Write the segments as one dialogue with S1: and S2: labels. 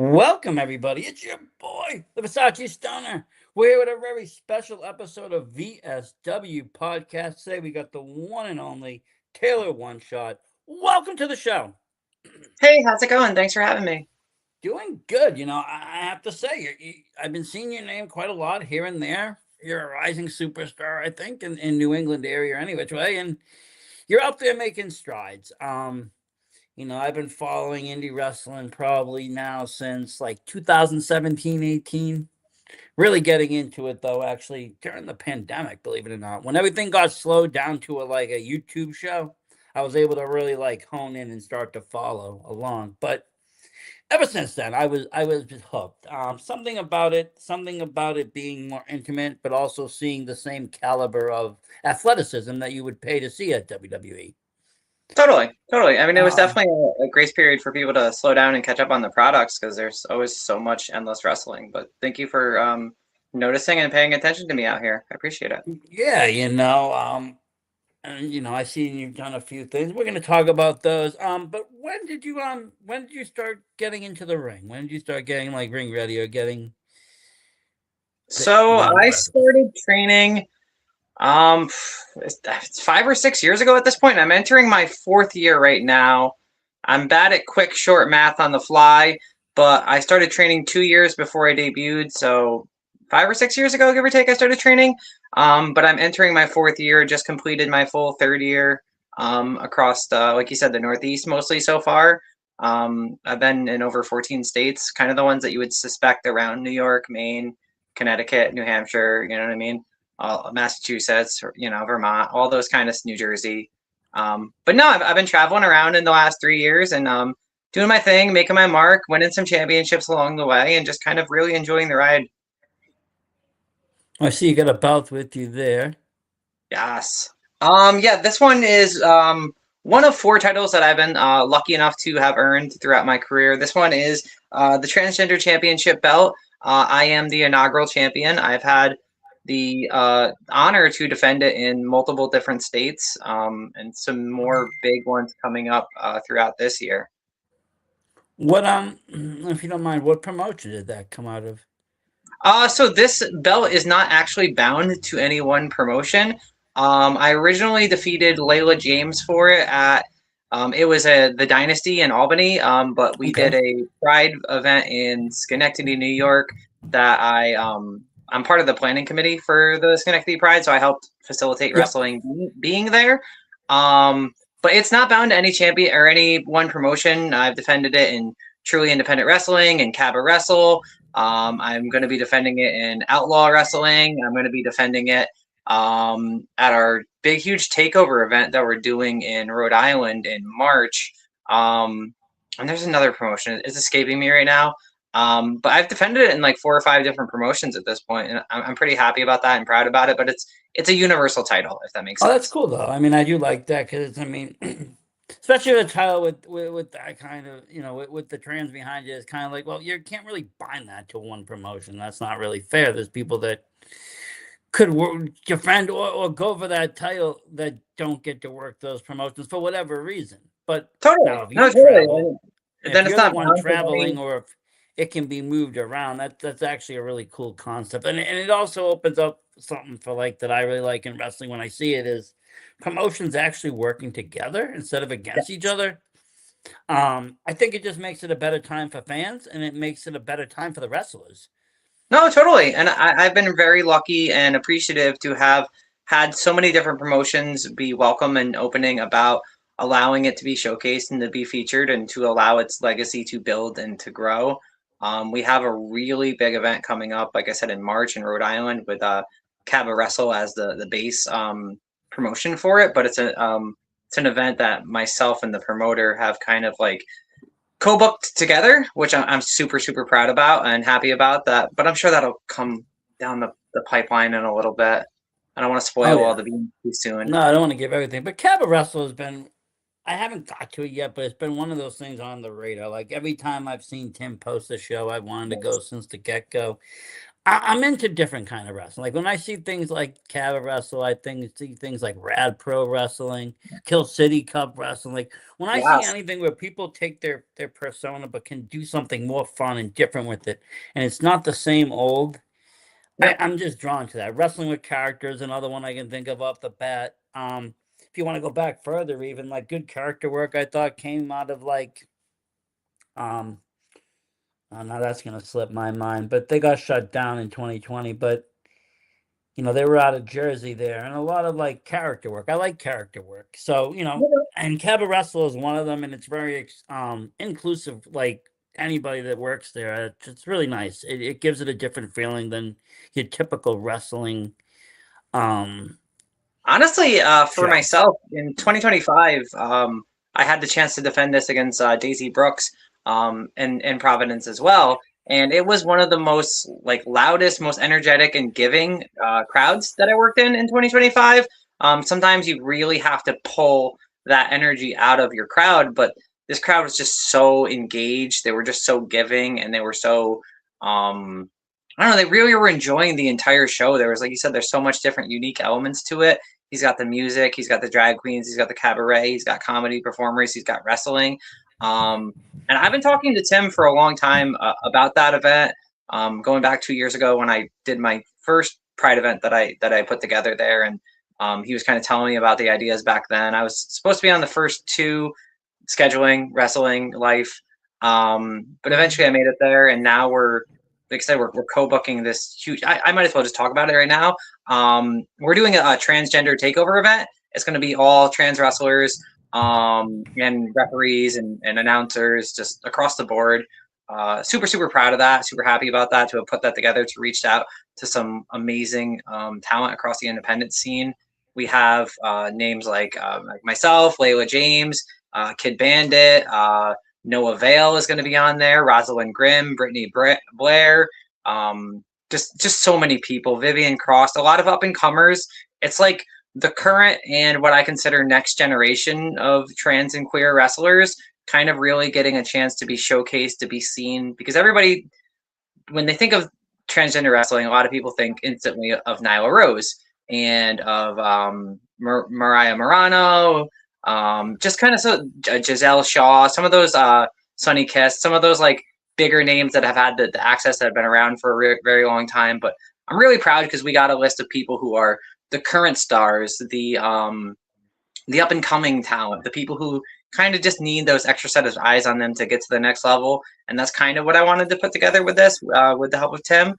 S1: Welcome, everybody. It's your boy, the Versace Stunner. We're here with a very special episode of VSW podcast. Today, we got the one and only Taylor Oneshot. Welcome to the show.
S2: Hey, how's it going? Thanks for having me.
S1: Doing good. I have to say, I've been seeing your name quite a lot here and there. You're a rising superstar, I think, in New England area, any which way, and you're up there making strides. I've been following indie wrestling probably now since like 2017, 18. Really getting into it though, actually during the pandemic, believe it or not. When everything got slowed down to like a YouTube show, I was able to really like hone in and start to follow along. But ever since then, I was just hooked. Something about it being more intimate, but also seeing the same caliber of athleticism that you would pay to see at WWE.
S2: Totally, totally. I mean, it was
S1: Um,
S2: definitely a grace period for people to slow down and catch up on the products because there's always so much endless wrestling. But thank you for noticing and paying attention to me out here. I appreciate it.
S1: yeah, and I see you've done a few things. We're going to talk about those. But when did you start getting into the ring? When did you start getting like ring ready or getting
S2: So I
S1: aggressive?
S2: started training um it's 5 or 6 years ago at this point. I'm entering my fourth year right now. I'm bad at quick short math on the fly, but I started training 2 years before I debuted. So 5 or 6 years ago, give or take, I started training. But I'm entering my fourth year, just completed my full third year across like you said, the Northeast mostly so far. I've been in over 14 states, kind of the ones that you would suspect around New York, Maine, Connecticut, New Hampshire, you know what I mean? Massachusetts, or, Vermont, all those kind of New Jersey. But no, I've been traveling around in the last 3 years and doing my thing, making my mark, winning some championships along the way, and just kind of really enjoying the ride.
S1: I see you got a belt with you there.
S2: Yes. Yeah, this one is one of four titles that I've been lucky enough to have earned throughout my career. This one is the Transgender Championship belt. I am the inaugural champion. I've had the honor to defend it in multiple different states and some more big ones coming up throughout this year.
S1: What if you don't mind, what promotion did that come out of?
S2: So this belt is not actually bound to any one promotion. I originally defeated Layla James for it at it was the Dynasty in Albany, but we
S1: Okay.
S2: did a Pride event in Schenectady, New York. That I'm part of the planning committee for the Schenectady Pride, so I helped facilitate
S1: Yep.
S2: wrestling being there. But it's not bound to any champion or any one promotion. I've defended it in Truly Independent Wrestling and Cabba Wrestle. I'm going to be defending it in Outlaw Wrestling. I'm going to be defending it at our big, huge takeover event that we're doing in Rhode Island in March. And there's another promotion. It's escaping me right now. But I've defended it in like 4 or 5 different promotions at this point, and I'm pretty happy about that and proud about it. But it's a universal title, if that makes
S1: Oh, that's
S2: sense.
S1: cool though. I mean, I do like that because I mean, especially with a title with that kind of with the trans behind it, it's kind of like, well, you can't really bind that to one promotion. That's not really fair. There's people that could defend or go for that title that don't get to work those promotions for whatever reason. But now,
S2: Totally,
S1: if
S2: no,
S1: you
S2: totally.
S1: travel,
S2: And
S1: if
S2: then it's
S1: you're the
S2: not
S1: one
S2: bound to
S1: traveling,
S2: any.
S1: or if it can be moved around, that's actually a really cool concept, and it also opens up something for like that I really like in wrestling when I see it is promotions actually working together instead of against each other. I think it just makes it a better time for fans, and it makes it a better time for the wrestlers.
S2: No, totally. And I've been very lucky and appreciative to have had so many different promotions be welcome and opening about allowing it to be showcased and to be featured and to allow its legacy to build and to grow. We have a really big event coming up, like I said, in March in Rhode Island with Cabba Wrestle as the base promotion for it. But it's an event that myself and the promoter have kind of like co-booked together, which I'm super super proud about and happy about that. But I'm sure that'll come down the pipeline in a little bit. I don't want to
S1: Oh
S2: spoil all
S1: yeah.
S2: the beans too soon.
S1: No, I don't want to give everything, but Cabba Wrestle has been. I haven't got to it yet, but it's been one of those things on the radar. Like every time I've seen Tim post a show, I wanted to go since the get go. I'm into different kind of wrestling. Like when I see things like Cava Wrestle, I think see things like Rad Pro Wrestling, Kill City Cup Wrestling. Like when I see
S2: Yes.
S1: anything where people take their persona but can do something more fun and different with it, and it's not the same old.
S2: Yep.
S1: I'm just drawn to that. Wrestling with characters, another one I can think of off the bat. If you want to go back further, even like good character work, I thought came out of like um now that's gonna slip my mind, but they got shut down in 2020. But they were out of Jersey there, and a lot of like character work. I like character work, so and Cabo Wrestle is one of them, and it's very inclusive. Like anybody that works there, it's really nice. It gives it a different feeling than your typical wrestling um
S2: Honestly, for
S1: show.
S2: myself in 2025, I had the chance to defend this against Daisy Brooks in Providence as well, and it was one of the most like loudest, most energetic, and giving crowds that I worked in 2025. Sometimes you really have to pull that energy out of your crowd, but this crowd was just so engaged. They were just so giving, and they were so I don't know. They really were enjoying the entire show. There was, like you said, there's so much different unique elements to it. He's got the music, he's got the drag queens, he's got the cabaret, he's got comedy performers, he's got wrestling. Um, and I've been talking to Tim for a long time about that event. Going back 2 years ago when I did my first Pride event that I put together there, and he was kind of telling me about the ideas back then. I was supposed to be on the first two, scheduling, wrestling, life, but eventually I made it there, and now we're like I said, we're co-booking this huge. I might as well just talk about it right now. We're doing a transgender takeover event. It's going to be all trans wrestlers and referees and announcers just across the board. Super proud of that. Super happy about that, to have put that together, to reach out to some amazing talent across the independent scene. We have names like myself, Layla James, Kid Bandit. Noah Vale is going to be on there. Rosalind Grimm, Brittany Blair, just so many people. Vivian Cross, a lot of up and comers. It's like the current and what I consider next generation of trans and queer wrestlers kind of really getting a chance to be showcased, to be seen, because everybody, when they think of transgender wrestling, a lot of people think instantly of Nyla Rose and of Mariah Morano, just kind of Giselle Shaw, some of those Sonny Kiss, some of those like bigger names that have had the access, that have been around for a very long time. But I'm really proud because we got a list of people who are the current stars, the up and coming talent, the people who kind of just need those extra set of eyes on them to get to the next level. And that's kind of what I wanted to put together with this, with the help of Tim.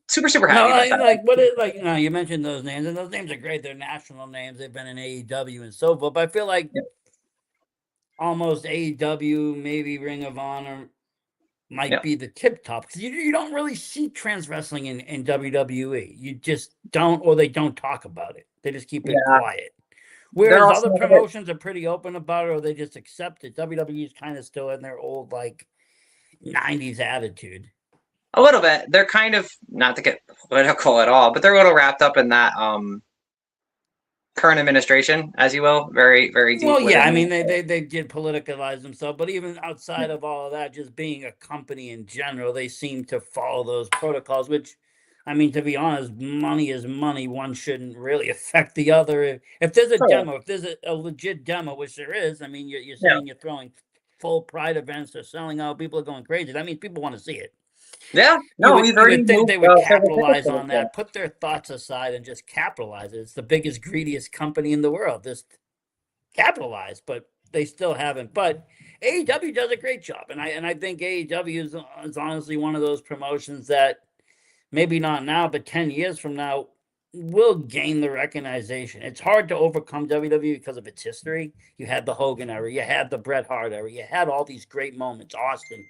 S2: Super happy about that.
S1: Like what it like you mentioned those names, and those names are great. They're national names. They've been in AEW and so forth. But I feel like
S2: Yep.
S1: almost AEW, maybe Ring of Honor might
S2: Yep.
S1: be the tip top, because you don't really see trans wrestling in WWE. You just don't, or they don't talk about it. They just keep it
S2: Yeah,
S1: quiet.
S2: they're
S1: Whereas
S2: also
S1: other promotions are pretty open about it, or they just accept it. WWE is kind of still in their old like 90s attitude.
S2: a little bit. They're kind of, not to get political at all, but they're a little wrapped up in that current administration, as you will, very deep
S1: Well, yeah, I
S2: within.
S1: mean they did politicalize themselves, but even outside of all of that, just being a company in general, they seem to follow those protocols. Which, I mean, to be honest, money is money. One shouldn't really affect the other. If there's a
S2: Oh,
S1: demo, if there's a legit demo, which there is, I mean, you're
S2: yeah,
S1: saying you're throwing full Pride events, they're selling out, people are going crazy. That means people want to see it.
S2: yeah.
S1: You
S2: No,
S1: would
S2: we've
S1: you
S2: already
S1: would think
S2: moved
S1: they would
S2: several tickets
S1: capitalize
S2: for this
S1: on
S2: one.
S1: that, put their thoughts aside, and just capitalize it. It's the biggest, greediest company in the world. Just capitalize, but they still haven't. But AEW does a great job, and I think AEW is honestly one of those promotions that maybe not now, but 10 years from now will gain the recognition. It's hard to overcome WWE because of its history. You had the Hogan era, you had the Bret Hart era, you had all these great moments. Austin.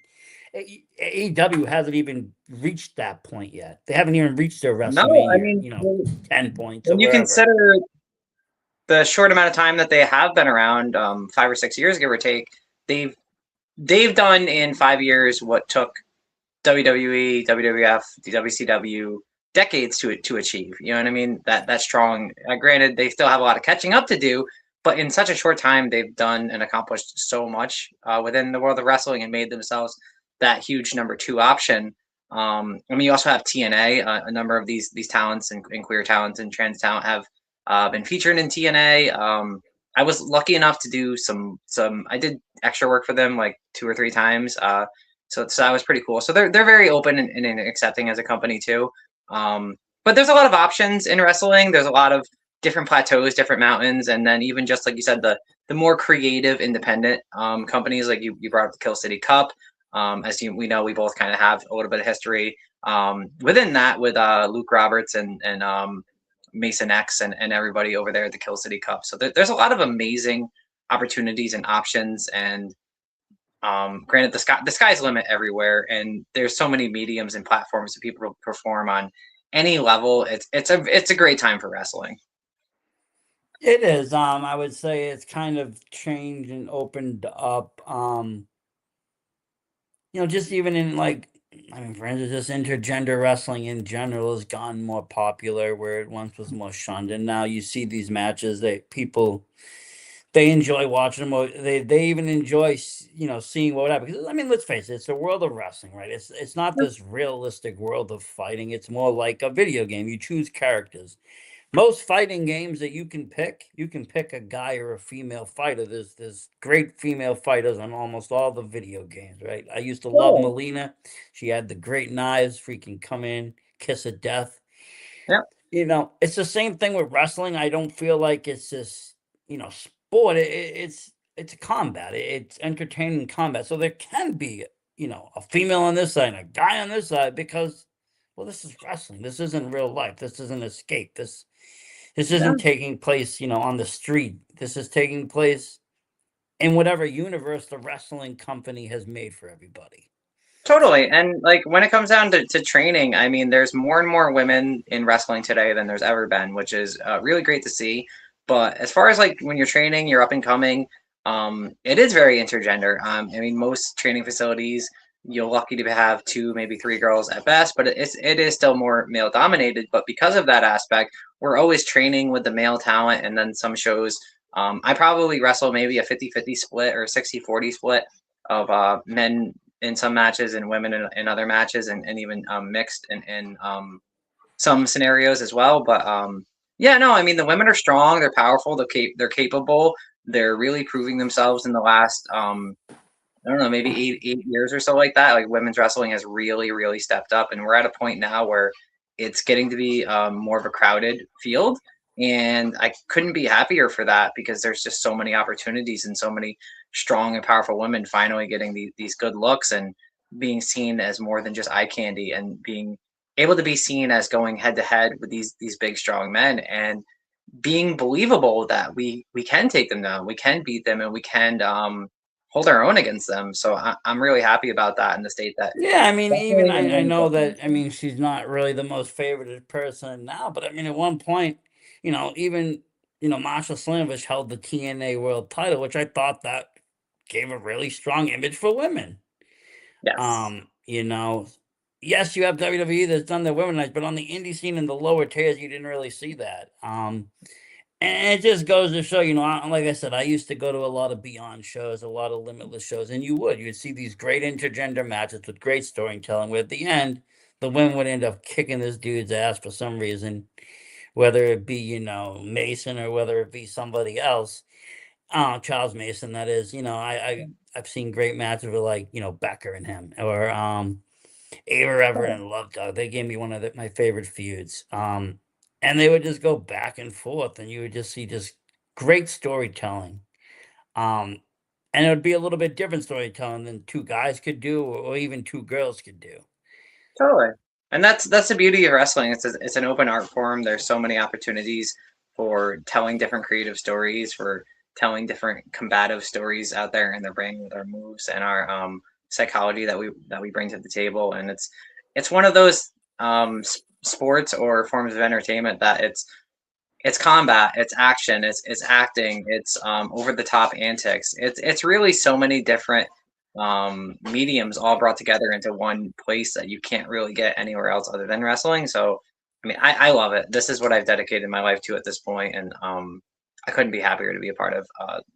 S1: AEW hasn't even reached that point yet. They haven't even reached their
S2: No, I
S1: WrestleMania,
S2: mean,
S1: 10 points or
S2: when you
S1: wherever.
S2: consider the short amount of time that they have been around, 5 or 6 years, give or take, they've done in 5 years what took WWE, WWF, WCW decades to achieve. You know what I mean? That's strong. Granted, they still have a lot of catching up to do, but in such a short time, they've done and accomplished so much within the world of wrestling, and made themselves that huge number two option. I mean, you also have TNA. A number of these talents and queer talents and trans talent have been featured in TNA. I was lucky enough to do some. I did extra work for them like 2 or 3 times. So that was pretty cool. So they're very open and accepting as a company too. Um, but there's a lot of options in wrestling. There's a lot of different plateaus, different mountains, and then even just like you said, the more creative, independent companies like you brought up the Kill City Cup. We know, we both kind of have a little bit of history within that with Luke Roberts and Mason X and everybody over there at the Kill City Cup. So there's a lot of amazing opportunities and options. And granted, the sky's the limit everywhere, and there's so many mediums and platforms that people perform on any level. It's a great time for wrestling.
S1: It is. I would say it's kind of changed and opened up. Just even in like, I mean, for instance, just intergender wrestling in general has gone more popular where it once was more shunned, and now you see these matches that people they enjoy watching them. Or they even enjoy seeing what would happen. Because I mean, let's face it, it's the world of wrestling, right? It's not this realistic world of fighting. It's more like a video game. You choose characters. Most fighting games that you can pick a guy or a female fighter. There's great female fighters on almost all the video games, right? I used to love
S2: Cool.
S1: Melina. She had the great knives, freaking come in, kiss of death.
S2: Yep.
S1: It's the same thing with wrestling. I don't feel like it's this, sport. It's a combat. It's entertaining combat. So there can be, a female on this side and a guy on this side because, well, this is wrestling. This isn't real life. This isn't escape. This
S2: Yeah.
S1: isn't taking place, on the street. This is taking place in whatever universe the wrestling company has made for everybody.
S2: Totally. And like when it comes down to training, I mean, there's more and more women in wrestling today than there's ever been, which is really great to see. But as far as like when you're training, you're up and coming, it is very intergender. I mean, most training facilities, you're lucky to have two, maybe three girls at best, but it is still more male dominated. But because of that aspect, we're always training with the male talent. And then some shows, I probably wrestle maybe a 50-50 split or 60-40 split of men in some matches and women in other matches, and even mixed in some scenarios as well. But yeah, no, I mean, the women are strong, they're powerful, they're capable, they're really proving themselves in the last I don't know, maybe 8 years or so like that. Like women's wrestling has really, really stepped up, and we're at a point now where it's getting to be more of a crowded field. And I couldn't be happier for that because there's just so many opportunities and so many strong and powerful women finally getting these good looks and being seen as more than just eye candy and being able to be seen as going head to head with these big strong men and being believable that we can take them down, we can beat them, and we can hold our own against them. So I'm really happy about that in the state that
S1: Yeah, I mean, even
S2: definitely in
S1: I
S2: women's
S1: know
S2: wrestling.
S1: that. I mean, she's not really the most favorited person now, but I mean, at one point, even Masha Slamovich held the TNA World Title, which I thought that gave a really strong image for women.
S2: Yes,
S1: Um, you know, yes, you have WWE that's done the women nights, but on the indie scene in the lower tiers, you didn't really see that. And it just goes to show, like I said, I used to go to a lot of Beyond shows, a lot of Limitless shows, and you'd see these great intergender matches with great storytelling. Where at the end, the women would end up kicking this dude's ass for some reason, whether it be Mason or whether it be somebody else. Charles Mason, that is. I've seen great matches with like Becker and him, or Ava Everett and Love Dog. They gave me one of my favorite feuds. And they would just go back and forth, and you would just see just great storytelling. Um, and it would be a little bit different storytelling than two guys could do, or even two girls could do.
S2: totally. And that's the beauty of wrestling. It's an open art form. There's so many opportunities for telling different creative stories, for telling different combative stories out there in the ring with our moves and our psychology that we bring to the table. And it's one of those sports or forms of entertainment that it's combat, it's action, it's acting, it's over the top antics. It's really so many different mediums all brought together into one place that you can't really get anywhere else other than wrestling. So I mean, I love it. This is what I've dedicated my life to at this point, and I couldn't be happier to be a part of.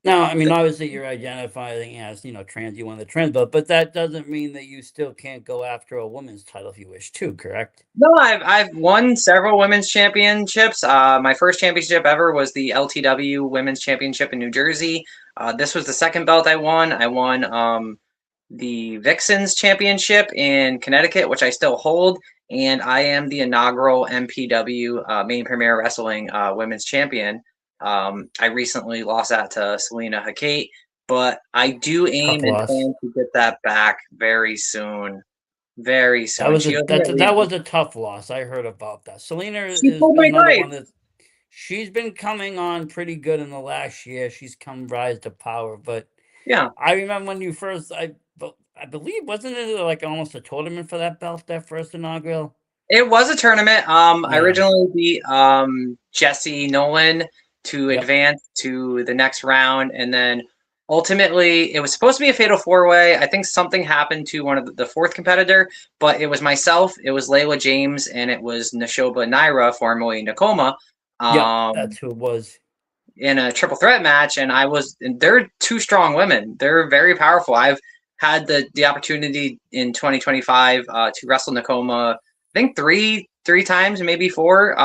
S1: Now, I mean,
S2: The,
S1: obviously, you're identifying as, trans, you won the trans belt, but that doesn't mean that you still can't go after a women's title if you wish to, correct?
S2: no, I've won several women's championships. My first championship ever was the LTW Women's Championship in New Jersey. This was the second belt I won. I won the Vixens Championship in Connecticut, which I still hold, and I am the inaugural MPW Main Premier Wrestling Women's Champion. I recently lost that to Selena Hakate, but I do
S1: Tough
S2: aim and
S1: loss.
S2: plan to get that back very soon. Very
S1: That
S2: soon.
S1: was
S2: She
S1: a
S2: owes me
S1: that
S2: at
S1: that
S2: least.
S1: was a tough loss. I heard about that. Selena
S2: She
S1: is
S2: pulled my
S1: another
S2: knife.
S1: one that she's been coming on pretty good in the last year. She's come rise to power, but
S2: Yeah.
S1: I remember when you first, I believe, wasn't it like almost a tournament for that belt, that first inaugural?
S2: It was a tournament. I
S1: Yeah.
S2: originally beat Jesse Nolan to
S1: Yep.
S2: advance to the next round, and then ultimately it was supposed to be a fatal four way. I think something happened to one of the fourth competitor, but it was myself, it was Layla James, and it was Nashoba Naira, formerly Nakoma,
S1: Yep.
S2: um,
S1: That's who it was.
S2: in a triple threat match. And they're two strong women. They're very powerful. I've had the opportunity in 2025 to wrestle Nakoma, I think three times, maybe four.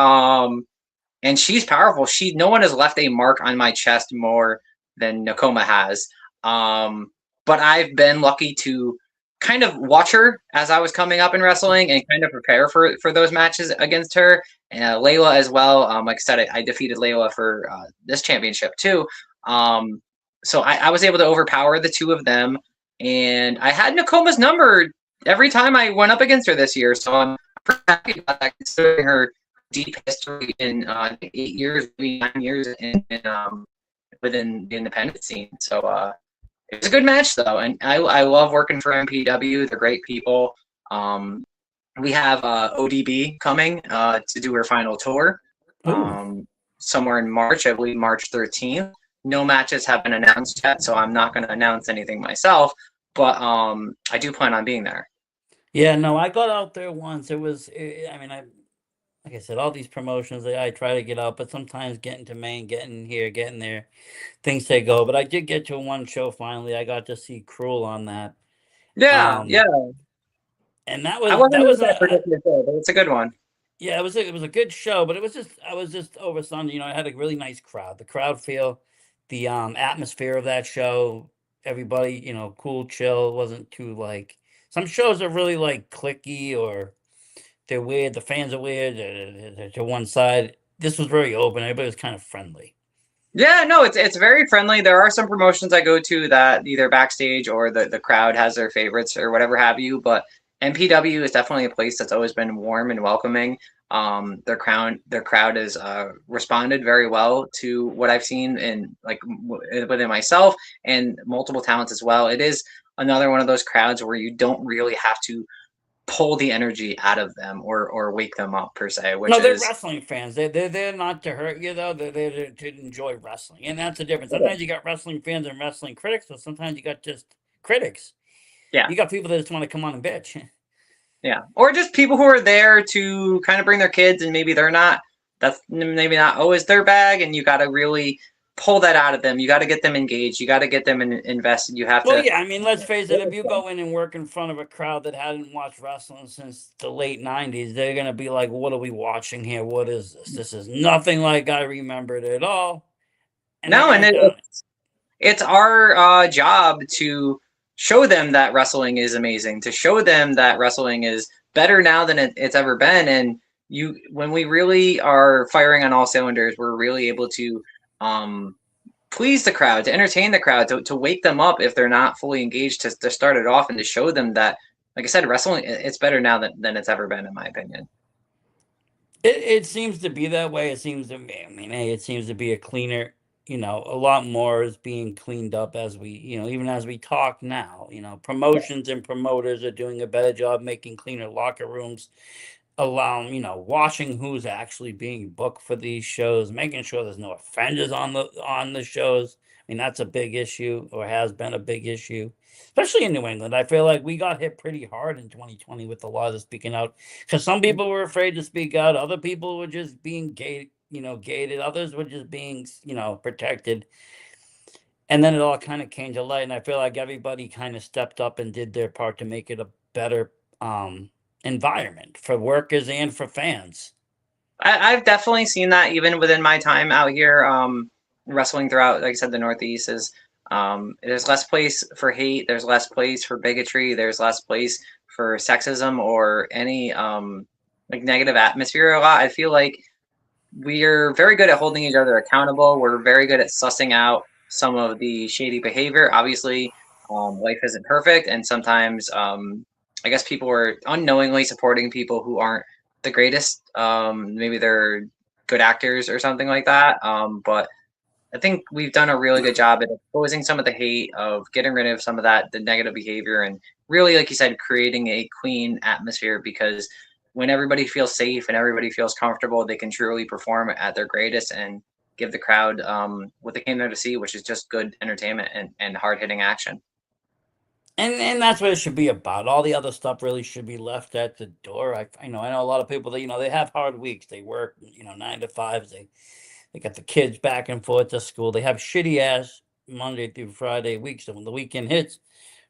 S2: And she's powerful. No one has left a mark on my chest more than Nakoma has. But I've been lucky to kind of watch her as I was coming up in wrestling and kind of prepare for those matches against her. And Layla as well. Like I said, I defeated Layla for this championship too. So I was able to overpower the two of them, and I had Nakoma's number every time I went up against her this year. So I'm pretty happy about that, considering her deep history in 8 years, maybe 9 years within the independent scene. So it was a good match though, and I love working for MPW. They're great people. Um, we have ODB coming to do her final tour
S1: Ooh.
S2: somewhere in March, I believe March 13th. No matches have been announced yet, so I'm not going to announce anything myself. But I do plan on being there.
S1: Yeah, no, I got out there once. I mean, like I said, all these promotions, I try to get out, but sometimes getting to Maine, getting here, getting there, things take go. But I did get to one show finally. I got to see Cruel on that.
S2: Yeah, yeah.
S1: Um, and that
S2: I
S1: was
S2: wasn't at that
S1: a,
S2: particular show, but it's a good one.
S1: yeah, it was a good show, but I was just over Sunday. I had a really nice crowd. The crowd feel, the atmosphere of that show. Everybody, cool, chill. It wasn't too like some shows are really like clicky or they're weird. The fans are weird. They're to one side. This was very open. Everybody was kind of friendly.
S2: Yeah, no, it's very friendly. There are some promotions I go to that either backstage or the crowd has their favorites or whatever have you, but MPW is definitely a place that's always been warm and welcoming. Their crowd has responded very well to what I've seen in within myself and multiple talents as well. It is another one of those crowds where you don't really have to pull the energy out of them or wake them up per se, which
S1: No, they're
S2: is
S1: wrestling fans. They're not to hurt you though. They're there to enjoy wrestling, and that's the difference. Sometimes you got wrestling fans and wrestling critics, but sometimes you got just critics.
S2: yeah.
S1: You got people that just want to come on and bitch.
S2: Yeah, or just people who are there to kind of bring their kids, and maybe they're not. That's maybe not always their bag, and you got to really pull that out of them. You got to get them engaged. You got to get them invested. You have
S1: Well,
S2: to.
S1: yeah, I mean, let's face it. If you go in and work in front of a crowd that hadn't watched wrestling since the late '90s, they're gonna be like, "What are we watching here? What is this? This is nothing like I remembered at all." And they're
S2: No, and
S1: gonna kind of,
S2: it's our job to show them that wrestling is amazing. To show them that wrestling is better now than it's ever been. And when we really are firing on all cylinders, we're really able to um, please the crowd, to entertain the crowd, to wake them up if they're not fully engaged, to start it off and to show them that, like I said, wrestling it's better now than it's ever been, in my opinion.
S1: it seems to be that way. It seems to me. I mean, hey, it seems to be a cleaner. A lot more is being cleaned up as we, even as we talk now.
S2: Yeah.
S1: Promotions and promoters are doing a better job making cleaner locker rooms, allowing, watching who's actually being booked for these shows, making sure there's no offenders on the shows. I mean, that's a big issue, or has been a big issue, especially in New England. I feel like we got hit pretty hard in 2020 with the laws of speaking out, because some people were afraid to speak out, other people were just being gated. Others were just being, protected. And then it all kind of came to light, and I feel like everybody kind of stepped up and did their part to make it a better environment for workers and for fans.
S2: I've definitely seen that even within my time out here, wrestling throughout, like I said, the Northeast is there's less place for hate, there's less place for bigotry, there's less place for sexism or any like negative atmosphere a lot. I feel like we're very good at holding each other accountable. We're very good at sussing out some of the shady behavior. Obviously, life isn't perfect, and sometimes I guess people are unknowingly supporting people who aren't the greatest. Maybe they're good actors or something like that. But I think we've done a really good job at exposing some of the hate, of getting rid of some of that, the negative behavior, and really, like you said, creating a clean atmosphere. Because when everybody feels safe and everybody feels comfortable, they can truly perform at their greatest and give the crowd what they came there to see, which is just good entertainment and hard hitting action.
S1: And that's what it should be about. All the other stuff really should be left at the door. I know a lot of people that they have hard weeks. They work 9 to 5s. They got the kids back and forth to school. They have shitty ass Monday through Friday weeks. So when the weekend hits,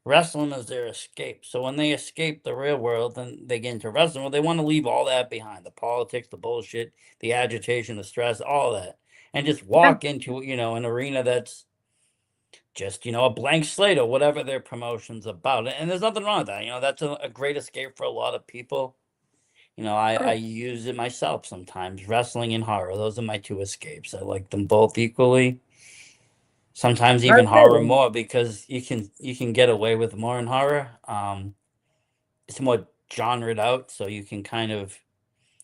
S1: wrestling is their escape. So when they escape the real world and they get into wrestling, well, they want to leave all that behind: the politics, the bullshit, the agitation, the stress, all that, and just
S2: Yeah,
S1: walk into an arena that's just a blank slate or whatever their promotion's about. And there's nothing wrong with that. That's a great escape for a lot of people. I use it myself sometimes. Wrestling and horror, those are my two escapes. I like them both equally. Sometimes even
S2: that's
S1: horror
S2: good.
S1: more, because you can get away with more in horror. It's more genred out, so you can kind of.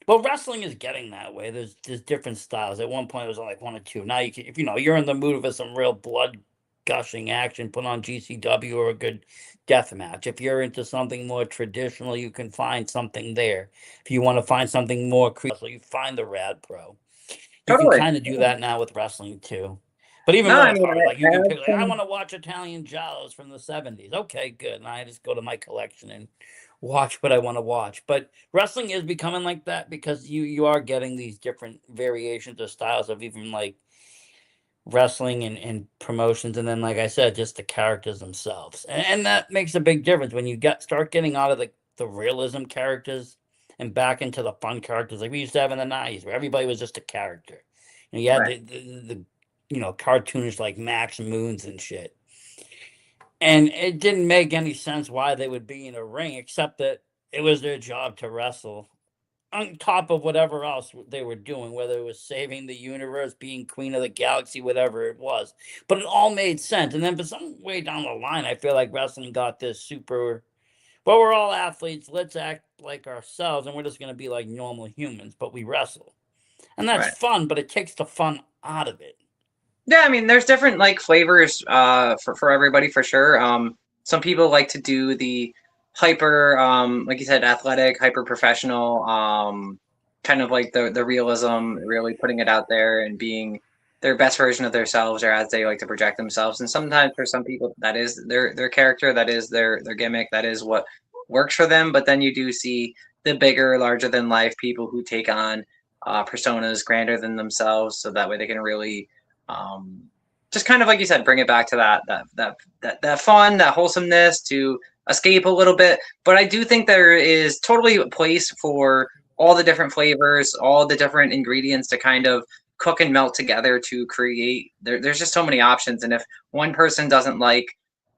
S1: Well, wrestling is getting that way. There's different styles. At one point, it was like one or two. Now you can, if you're in the mood for some real blood gushing action, put on GCW or a good death match. If you're into something more traditional, you can find something there. If you want to find something more creative, you find the Rad Pro. You can
S2: Totally.
S1: kind of do that now with wrestling too. But even
S2: No,
S1: more
S2: I
S1: with
S2: mean,
S1: horror, like you
S2: I
S1: can
S2: have
S1: pick, like, I
S2: some.
S1: want to watch Italian Giallos from the '70s. Okay, good. And I just go to my collection and watch what I want to watch. But wrestling is becoming like that, because you are getting these different variations or styles of even like wrestling and promotions, and then like I said, just the characters themselves, and that makes a big difference when you start getting out of the realism characters and back into the fun characters like we used to have in the '90s, where everybody was just a character. You had
S2: Right.
S1: the cartoonists like Max Moons and shit, and it didn't make any sense why they would be in a ring, except that it was their job to wrestle on top of whatever else they were doing, whether it was saving the universe, being queen of the galaxy, whatever it was. But it all made sense. And then for some way down the line, I feel like wrestling got this super. Well, we're all athletes. Let's act like ourselves, and we're just going to be like normal humans, but we wrestle. And that's
S2: Right.
S1: fun, but it takes the fun out of it.
S2: Yeah, I mean, there's different like flavors for everybody for sure. Some people like to do the hyper like you said, athletic, hyper professional, kind of like the realism, really putting it out there and being their best version of themselves, or as they like to project themselves. And sometimes for some people that is their character, that is their gimmick, that is what works for them. But then you do see the bigger, larger than life people who take on personas grander than themselves, so that way they can really um, just kind of like you said, bring it back to that fun, that wholesomeness, to escape a little bit. But I do think there is totally a place for all the different flavors, all the different ingredients to kind of cook and melt together to create. There's just so many options, and if one person doesn't like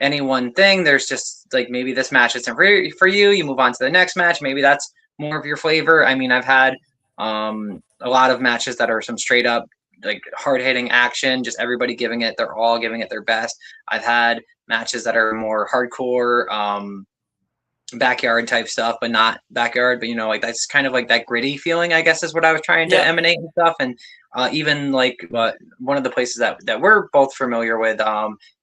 S2: any one thing, there's just like maybe this match isn't for you. You move on to the next match. Maybe that's more of your flavor. I mean, I've had a lot of matches that are some straight up like hard hitting action, just everybody giving it, they're all giving it their best. I've had matches that are more hardcore, backyard type stuff, but not backyard, but like that's kind of like that gritty feeling, I guess, is what I was trying to
S1: Yeah.
S2: emanate and stuff. And even like one of the places that we're both familiar with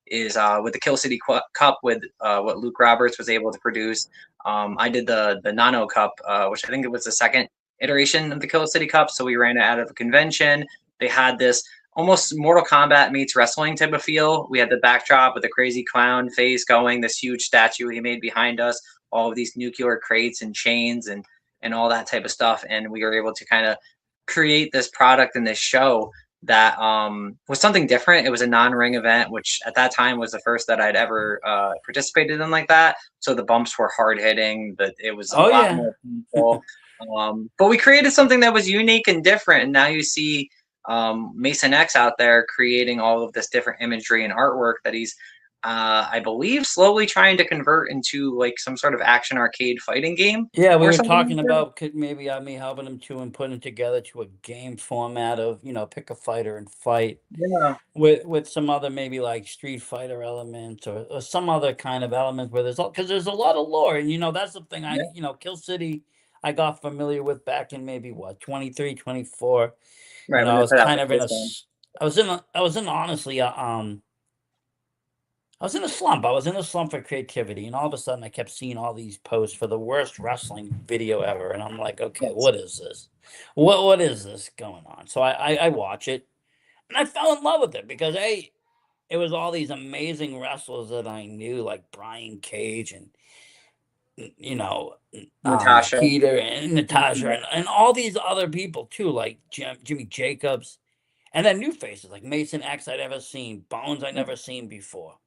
S2: is with the Kill City Cup, with what Luke Roberts was able to produce. I did the Nano Cup, which I think it was the second iteration of the Kill City Cup. So we ran it out of a convention. They had this almost Mortal Kombat meets wrestling type of feel. We had the backdrop with the crazy clown face going, this huge statue he made behind us, all of these nuclear crates and chains and all that type of stuff. And we were able to kind of create this product and this show that was something different. It was a non-ring event, which at that time was the first that I'd ever participated in like that. So the bumps were hard hitting, but it was a
S1: Oh
S2: lot
S1: yeah.
S2: more painful. But we created something that was unique and different, and now you see Mason X out there creating all of this different imagery and artwork that he's, I believe, slowly trying to convert into like some sort of action arcade fighting game
S1: Yeah, we
S2: or
S1: were
S2: something
S1: talking
S2: like that.
S1: about could maybe me helping him too and putting it together to a game format of, pick a fighter and fight
S2: Yeah,
S1: with some other maybe like Street Fighter elements or some other kind of element where because there's a lot of lore. And that's the thing
S2: yeah,
S1: Kill City I got familiar with back in maybe what 23, 24.
S2: right. When
S1: I
S2: they
S1: was
S2: put out
S1: kind
S2: the
S1: of
S2: first one.
S1: I was in honestly I was in a slump. I was in a slump for creativity, and all of a sudden, I kept seeing all these posts for the worst wrestling video ever, and I'm like, okay,
S2: Yes.
S1: what is this? What is this going on? So I watch it, and I fell in love with it because it was all these amazing wrestlers that I knew, like Brian Cage and
S2: Natasha.
S1: Nikita and Natasha
S2: Yeah.
S1: and all these other people too, like Jimmy Jacobs, and then new faces like Mason X I'd ever seen, Bones I never seen before,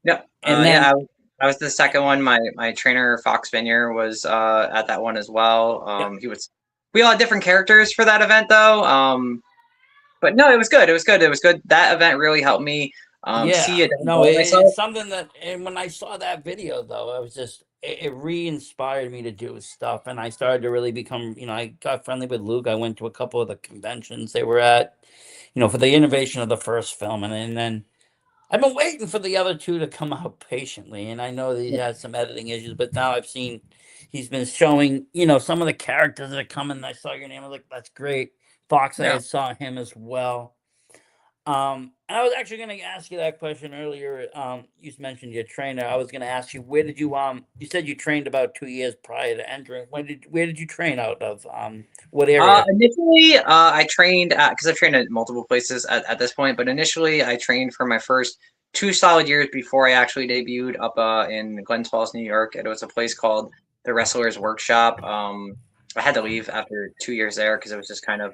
S2: Yep.
S1: and
S2: Yeah,
S1: then
S2: I was the second one. My trainer Fox Vinier was at that one as well.
S1: yep,
S2: He was. We all had different characters for that event though. But no, it was good. It was good. It was good. That event really helped me see
S1: yeah,
S2: it down
S1: no,
S2: below
S1: it's
S2: myself.
S1: something that, and when I saw that video though, I was just, it re-inspired me to do stuff, and I started to really become, I got friendly with Luke. I went to a couple of the conventions they were at, for the innovation of the first film, and then I've been waiting for the other two to come out patiently, and I know that he has some editing issues, but now I've seen he's been showing, some of the characters that are coming. I saw your name, I was like, that's great. Fox, I
S2: Yeah.
S1: had saw him as well. And I was actually going to ask you that question earlier. You mentioned your trainer. I was going to ask you, where did you you said you trained about 2 years prior to entering. Where did you train out of? What area?
S2: Initially, I trained at because I've trained at multiple places at this point. But initially, I trained for my first 2 solid years before I actually debuted up in Glens Falls, New York. It was a place called the Wrestlers Workshop. I had to leave after 2 years there because it was just kind of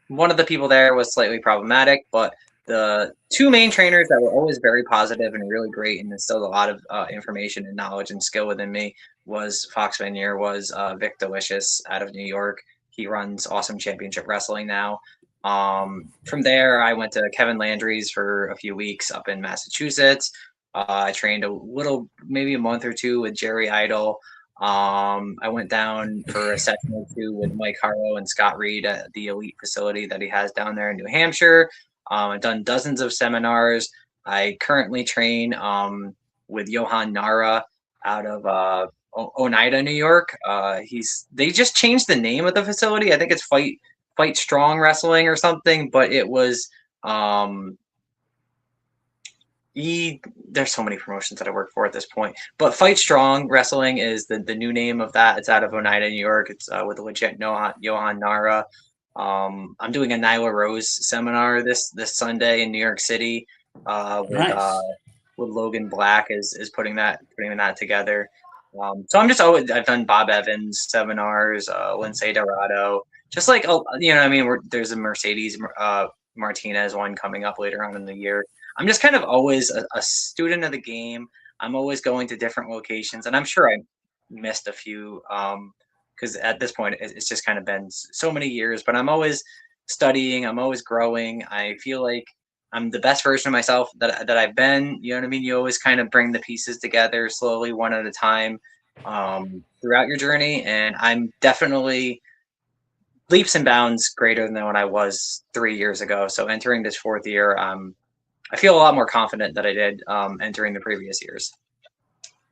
S2: one of the people there was slightly problematic, but the two main trainers that were always very positive and really great and instilled a lot of information and knowledge and skill within me was Fox Vanier, was Vic Delicious out of New York. He runs Awesome Championship Wrestling now. From there, I went to Kevin Landry's for a few weeks up in Massachusetts. I trained a little, maybe a month or two with Jerry Idol. I went down for a session or two with Mike Harlow and Scott Reed at the elite facility that he has down there in New Hampshire. I've done dozens of seminars. I currently train with Johan Nara out of Oneida, New York. They just changed the name of the facility. I think it's Fight Strong Wrestling or something, but it was there's so many promotions that I work for at this point. But Fight Strong Wrestling is the new name of that. It's out of Oneida, New York. It's with the legit Johan Nara. I'm doing a Nyla Rose seminar this Sunday in New York City
S1: Nice.
S2: with Logan Black is putting that together. So I'm just always I've done Bob Evans seminars, Lindsay Dorado, just like I mean there's a Mercedes Martinez one coming up later on in the year. I'm just kind of always a student of the game. I'm always going to different locations, and I'm sure I missed a few because at this point it's just kind of been so many years. But I'm always studying. I'm always growing. I feel like I'm the best version of myself that I've been. You know what I mean? You always kind of bring the pieces together slowly, one at a time, throughout your journey. And I'm definitely leaps and bounds greater than what I was 3 years ago. So entering this fourth year, I feel a lot more confident than I did entering the previous years.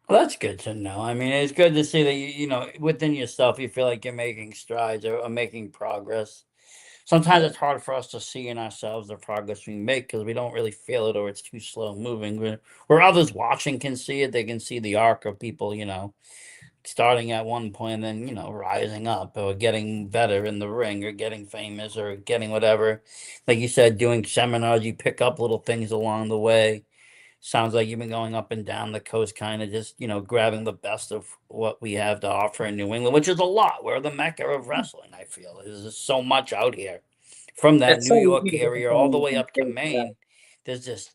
S1: Well, that's good to know. I mean, it's good to see that within yourself, you feel like you're making strides or making progress. Sometimes it's hard for us to see in ourselves the progress we make because we don't really feel it or it's too slow moving. Where others watching can see it, they can see the arc of people, starting at one point and then, rising up or getting better in the ring or getting famous or getting whatever. Like you said, doing seminars, you pick up little things along the way. Sounds like you've been going up and down the coast, kind of just, grabbing the best of what we have to offer in New England, which is a lot. We're the mecca of wrestling, I feel. There's just so much out here. From that
S2: It's
S1: New
S2: so easy
S1: York
S2: to get the
S1: area all the
S2: phone
S1: way
S2: and
S1: up to
S2: take that.
S1: Maine, there's just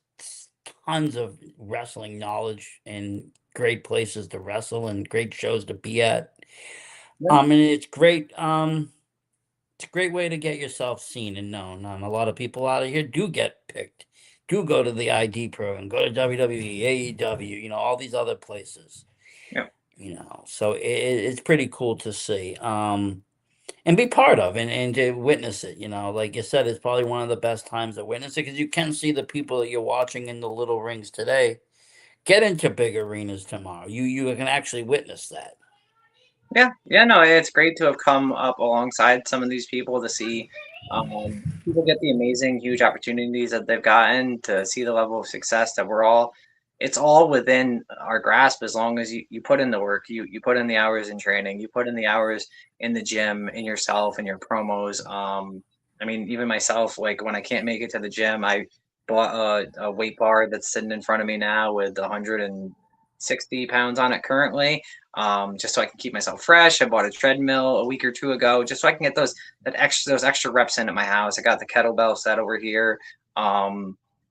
S1: tons of wrestling knowledge and great places to wrestle and great shows to be at.
S2: Yeah,
S1: And it's great. It's a great way to get yourself seen and known. A lot of people out of here do get picked, do go to the ID program, go to WWE, AEW, all these other places.
S2: yeah,
S1: So it's pretty cool to see, and be part of, and to witness it. Like you said, it's probably one of the best times to witness it because you can see the people that you're watching in the little rings today get into big arenas tomorrow. You can actually witness that.
S2: yeah, yeah. No, it's great to have come up alongside some of these people to see people get the amazing, huge opportunities that they've gotten, to see the level of success that we're all. It's all within our grasp as long as you put in the work, you put in the hours in training, you put in the hours in the gym, in yourself, in your promos. I mean, even myself, like when I can't make it to the gym, I bought a weight bar that's sitting in front of me now with 160 pounds on it currently, just so I can keep myself fresh. I bought a treadmill a week or two ago, just so I can get those extra reps in at my house. I got the kettlebell set over here.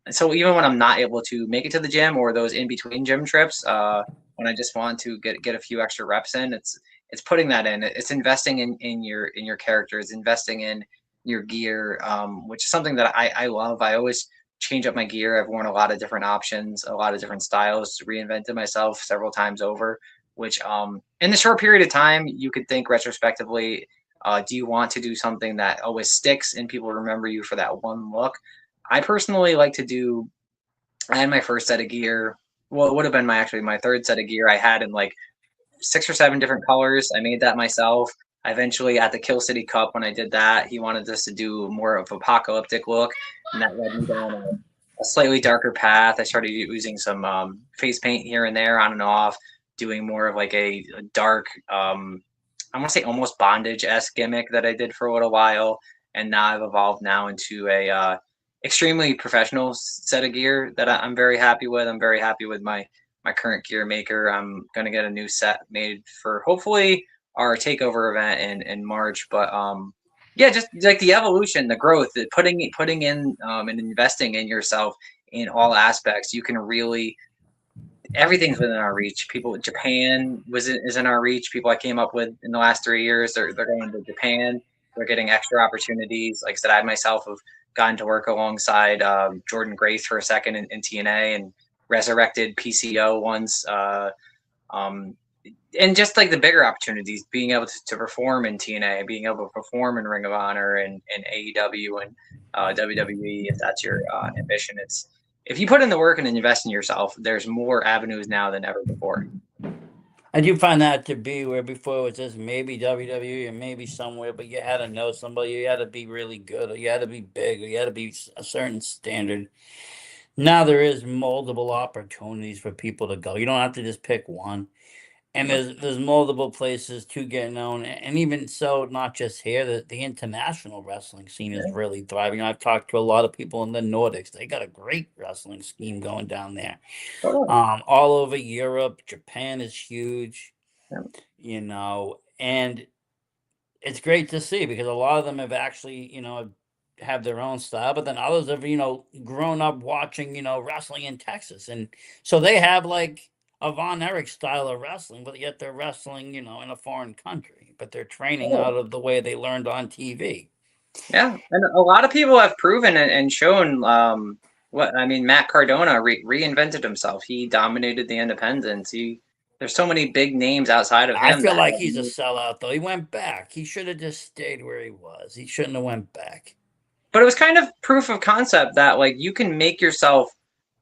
S2: And so even when I'm not able to make it to the gym, or those in between gym trips, when I just want to get a few extra reps in, it's putting that in. It's investing in your character. It's investing in your gear, which is something that I love. I always change up my gear. I've worn a lot of different options, a lot of different styles, reinvented myself several times over, which in the short period of time, you could think retrospectively, do you want to do something that always sticks and people remember you for that one look? I personally like to do. I had my first set of gear. Well, it would have been my third set of gear I had in like 6 or 7 different colors. I made that myself. I eventually, at the Kill City Cup, when I did that, he wanted us to do more of apocalyptic look, and that led me down a slightly darker path. I started using some face paint here and there, on and off, doing more of like a dark, I want to say almost bondage-esque gimmick that I did for a little while, and now I've evolved now into a extremely professional set of gear that I'm very happy with. I'm very happy with my current gear maker. I'm gonna get a new set made for hopefully our takeover event in March. But yeah, just like the evolution, the growth, putting in and investing in yourself in all aspects, you can really, everything's within our reach. People, Japan is in our reach. People I came up with in the last 3 years, they're going to Japan. They're getting extra opportunities. Like I said, I myself have gotten to work alongside Jordan Grace for a second in TNA, and resurrected PCO once. And just like the bigger opportunities, being able to perform in TNA, being able to perform in Ring of Honor and AEW and WWE, if that's your ambition. It's, if you put in the work and invest in yourself, there's more avenues now than ever before.
S1: I do find that to be where before it was just maybe WWE or maybe somewhere, but you had to know somebody, you had to be really good, or you had to be big, or you had to be a certain standard. Now there is multiple opportunities for people to go. You don't have to just pick one. And there's multiple places to get known, and even so, not just here. The international wrestling scene is really thriving. I've talked to a lot of people in the Nordics. They got a great wrestling scheme going down there. All over Europe, Japan is huge. And it's great to see because a lot of them have actually, have their own style, but then others have, grown up watching, wrestling in Texas. And so they have like a Von Erich style of wrestling, but yet they're wrestling, in a foreign country, but they're training out of the way they learned on TV.
S2: Yeah, and a lot of people have proven and shown what I mean. Matt Cardona reinvented himself. He dominated the independents. There's so many big names outside of
S1: I
S2: him
S1: feel
S2: that
S1: like he's a sellout, though. He went back. He should have just stayed where he was. He shouldn't have went back.
S2: But it was kind of proof of concept that like you can make yourself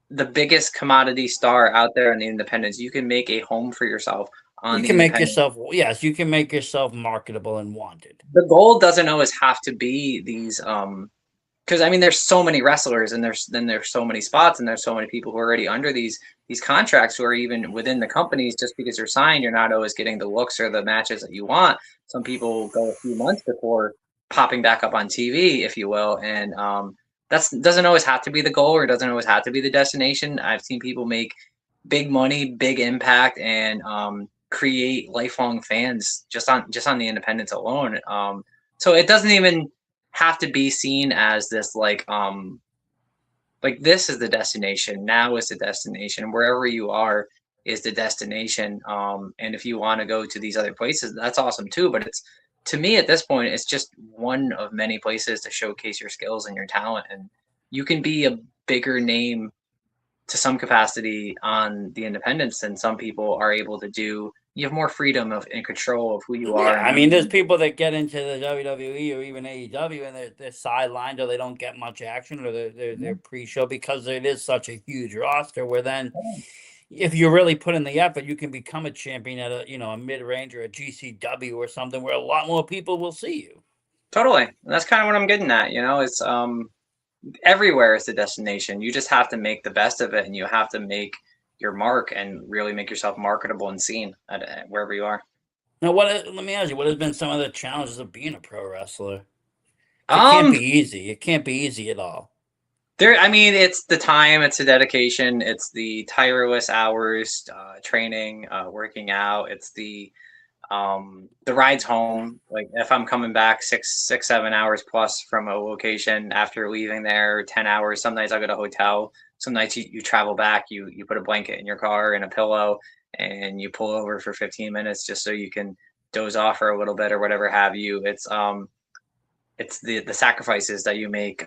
S2: the biggest commodity star out there in the independents. You can make a home for yourself on
S1: You
S2: the
S1: can make
S2: independent.
S1: yourself, yes, you can make yourself marketable and wanted.
S2: The goal doesn't always have to be these because I mean there's so many wrestlers, and there's so many spots, and there's so many people who are already under these contracts, who are even within the companies. Just because you're signed, you're not always getting the looks or the matches that you want. Some people go a few months before popping back up on TV, if you will, and That's doesn't always have to be the goal or doesn't always have to be the destination. I've seen people make big money, big impact, and create lifelong fans just on the independence alone. So it doesn't even have to be seen as this like this is the destination. Now is the destination. Wherever you are is the destination. And if you want to go to these other places, that's awesome too. But it's to me at this point, it's just one of many places to showcase your skills and your talent. And you can be a bigger name to some capacity on the independents than some people are able to do. You have more freedom of and control of who you
S1: Yeah,
S2: are.
S1: I mean, there's people that get into the WWE or even AEW and they're sidelined or they don't get much action or they're pre-show because it is such a huge roster. Where then, if you really put in the effort, you can become a champion at a mid-range or a GCW or something where a lot more people will see you.
S2: Totally. And that's kind of what I'm getting at. It's everywhere is the destination. You just have to make the best of it, and you have to make your mark and really make yourself marketable and seen at wherever you are.
S1: Now, let me ask you, what has been some of the challenges of being a pro wrestler? It can't
S2: Um,
S1: be easy. It can't be easy at all.
S2: I mean, it's the time, it's the dedication, it's the tireless hours, training, working out. It's the rides home. Like if I'm coming back 7 hours plus from a location after leaving there, 10 hours. Some nights I go to a hotel. Some nights you travel back. You put a blanket in your car and a pillow, and you pull over for 15 minutes just so you can doze off for a little bit or whatever have you. It's the sacrifices that you make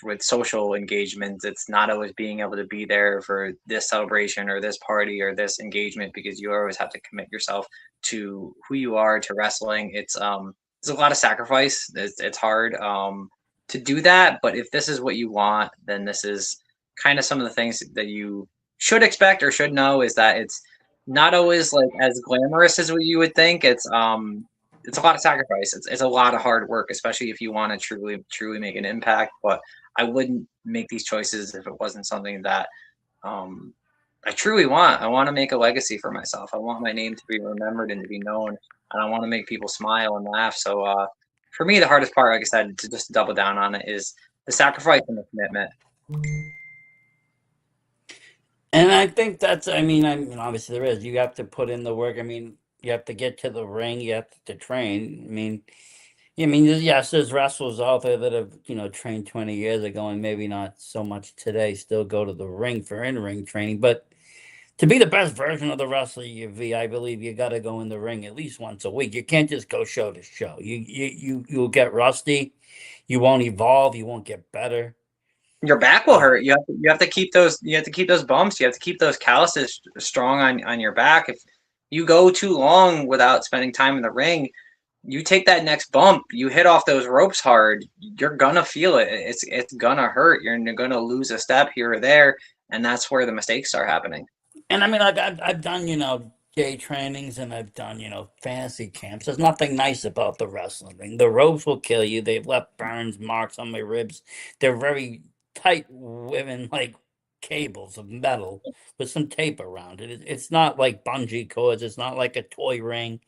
S2: with social engagements. It's not always being able to be there for this celebration or this party or this engagement because you always have to commit yourself to who you are to wrestling. It's a lot of sacrifice. It's hard to do that, but if this is what you want, then this is kind of some of the things that you should expect or should know is that it's not always like as glamorous as what you would think. It's a lot of sacrifice. It's a lot of hard work, especially if you want to truly make an impact. But I wouldn't make these choices if it wasn't something that I truly want. I want to make a legacy for myself. I want my name to be remembered and to be known, and I want to make people smile and laugh. So for me, the hardest part, like I said, to just double down on it, is the sacrifice and the commitment.
S1: And I think I mean, obviously there is. You have to put in the work. I mean, you have to get to the ring. You have to train. I mean, yes, there's wrestlers out there that have trained 20 years ago and maybe not so much today. Still go to the ring for in-ring training, but to be the best version of the wrestler you be, I believe you got to go in the ring at least once a week. You can't just go show to show. You'll get rusty. You won't evolve. You won't get better.
S2: Your back will
S1: Uh,
S2: hurt. You have to keep those bumps. You have to keep those calluses strong on your back. If you go too long without spending time in the ring, you take that next bump, you hit off those ropes hard, you're gonna feel it. It's gonna hurt. You're gonna lose a step here or there, and that's where the mistakes start happening.
S1: and I mean, like I've done day trainings and I've done fantasy camps. There's nothing nice about the wrestling ring. The ropes will kill you. They've left burns, marks on my ribs. They're very tight woven like cables of metal with some tape around it. It's not like bungee cords. It's not like a toy ring.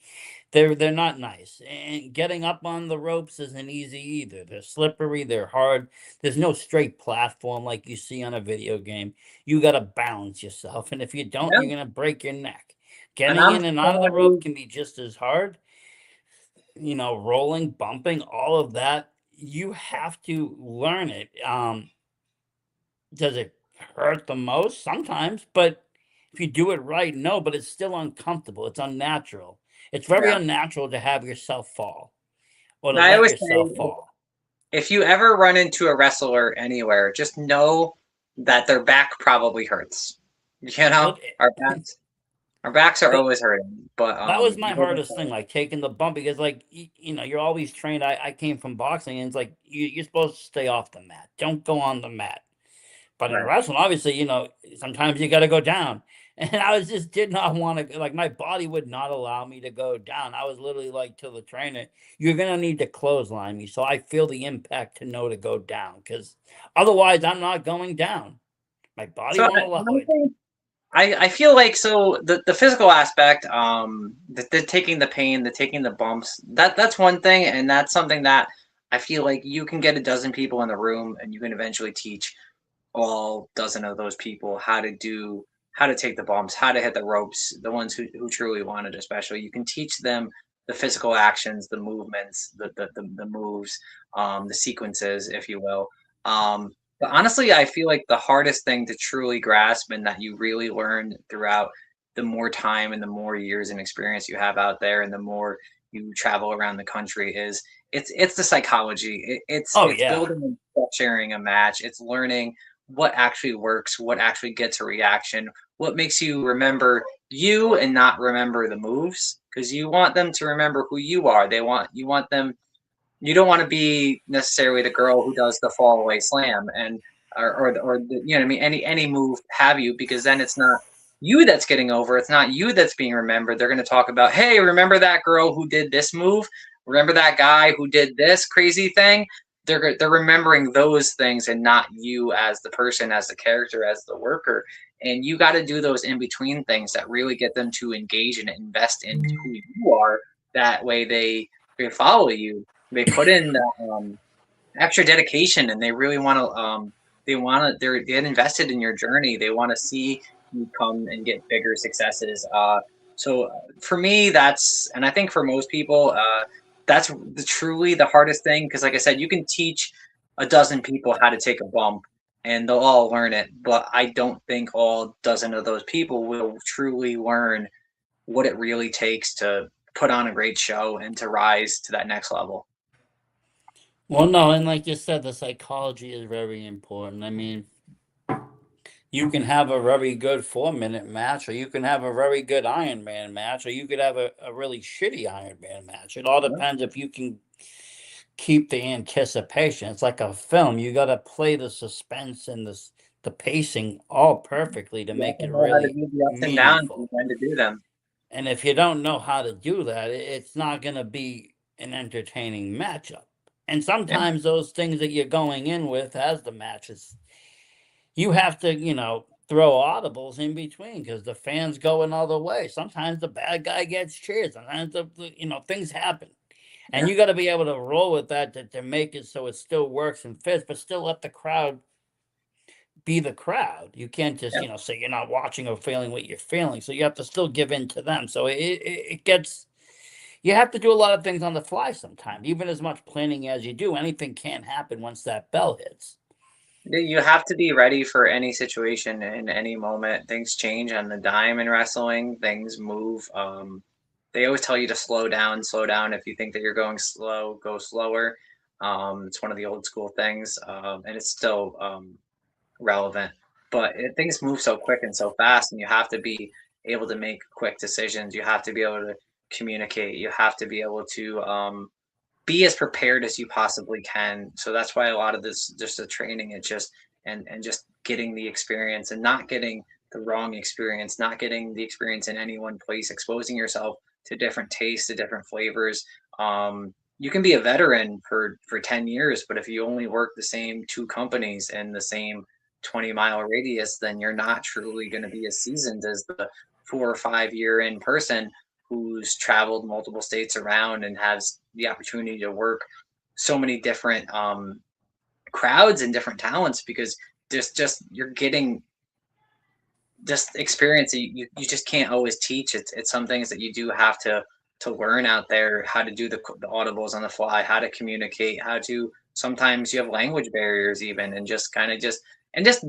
S1: They're not nice. And getting up on the ropes isn't easy either. They're slippery, they're hard. There's no straight platform like you see on a video game. You got to balance yourself, and if you don't,
S2: Yeah,
S1: you're going to break your neck.
S2: and
S1: Getting
S2: I'm
S1: in and out of the rope
S2: somebody.
S1: can be just as hard. Rolling, bumping, all of that. You have to learn it. Does it hurt the most? Sometimes, but if you do it right, no, but it's still uncomfortable. It's unnatural. It's very
S2: Yeah,
S1: unnatural to have yourself fall or to
S2: and I
S1: let
S2: always
S1: yourself
S2: say
S1: fall.
S2: if you ever run into a wrestler anywhere, just know that their back probably hurts.
S1: Well,
S2: Our backs are
S1: that
S2: always hurting, but
S1: that was my
S2: you always
S1: hardest thing, like taking the bump, because like you're always trained. I came from boxing, and it's like you're supposed to stay off the mat. Don't go on the mat. But in
S2: right.
S1: wrestling, obviously, sometimes you got to go down. And I was just did not want to, like, my body would not allow me to go down. I was literally like to the trainer, you're going to need to clothesline me so I feel the impact to know to go down, because otherwise I'm not going down. My body
S2: So
S1: won't allow it.
S2: honestly, I feel like so the physical aspect, the taking the pain, the taking the bumps, that's one thing, and that's something that I feel like you can get a dozen people in the room and you can eventually teach all dozen of those people how to take the bumps, how to hit the ropes, the ones who truly want it, especially. You can teach them the physical actions, the movements, the moves, the sequences, if you will. But honestly, I feel like the hardest thing to truly grasp and that you really learn throughout the more time and the more years and experience you have out there and the more you travel around the country is it's the psychology.
S1: Oh
S2: It's
S1: yeah.
S2: building and structuring a match. It's learning what actually works, what actually gets a reaction, what makes you remember you and not remember the moves because you want them to remember who you are. You want them you don't want to be necessarily the girl who does the fall away slam and or the, you know what I mean any move have you because then it's not you that's getting over. It's not you that's being remembered. They're going to talk about, hey, remember that girl who did this move? Remember that guy who did this crazy thing? They're remembering those things and not you as the person, as the character, as the worker. And you got to do those in between things that really get them to engage and invest in who you are. That way they follow you. They put in the extra dedication and they really want to they're invested in your journey. They want to see you come and get bigger successes. So for me, that's and I think for most people, that's truly the hardest thing because, like I said, you can teach a dozen people how to take a bump and they'll all learn it, but I don't think all dozen of those people will truly learn what it really takes to put on a great show and to rise to that next level.
S1: Well, no, and like you said, the psychology is very important. I mean, you can have a very good 4 minute match, or you can have a very good Iron Man match, or you could have a really shitty Iron Man match. It all
S2: Yeah.
S1: depends if you can keep the anticipation. It's like a film. You got to play the suspense and the pacing all perfectly to
S2: You have
S1: make
S2: to
S1: it
S2: know how to
S1: really
S2: do the ups and downs and
S1: meaningful.
S2: when to do them.
S1: And if you don't know how to do that, it's not going to be an entertaining matchup. And
S2: Yeah,
S1: sometimes those things that you're going in with as the matches, you have to, throw audibles in between because the fans go another way. Sometimes the bad guy gets cheered. Sometimes things happen. And
S2: yeah,
S1: you got to be able to roll with that to make it so it still works and fits, but still let the crowd be the crowd. You can't just,
S2: yeah.
S1: say you're not watching or feeling what you're feeling. So you have to still give in to them. So it gets, you have to do a lot of things on the fly sometimes. Even as much planning as you do, anything can happen once that bell hits.
S2: You have to be ready for any situation in any moment. Things change on the dime in wrestling. Things move. They always tell you to slow down, slow down. If you think that you're going slow, go slower. It's one of the old school things, and it's still relevant. But things move so quick and so fast, and you have to be able to make quick decisions. You have to be able to communicate. You have to be able to be as prepared as you possibly can. So that's why a lot of this, just the training, it just and just getting the experience and not getting the wrong experience, not getting the experience in any one place, exposing yourself to different tastes, to different flavors. You can be a veteran for 10 years, but if you only work the same two companies in the same 20-mile radius, then you're not truly going to be as seasoned as the 4 or 5 year in person who's traveled multiple states around and has the opportunity to work so many different crowds and different talents because just you're getting just experience that you just can't always teach. It's some things that you do have to learn out there, how to do the audibles on the fly, how to communicate, how to sometimes you have language barriers even and just kind of just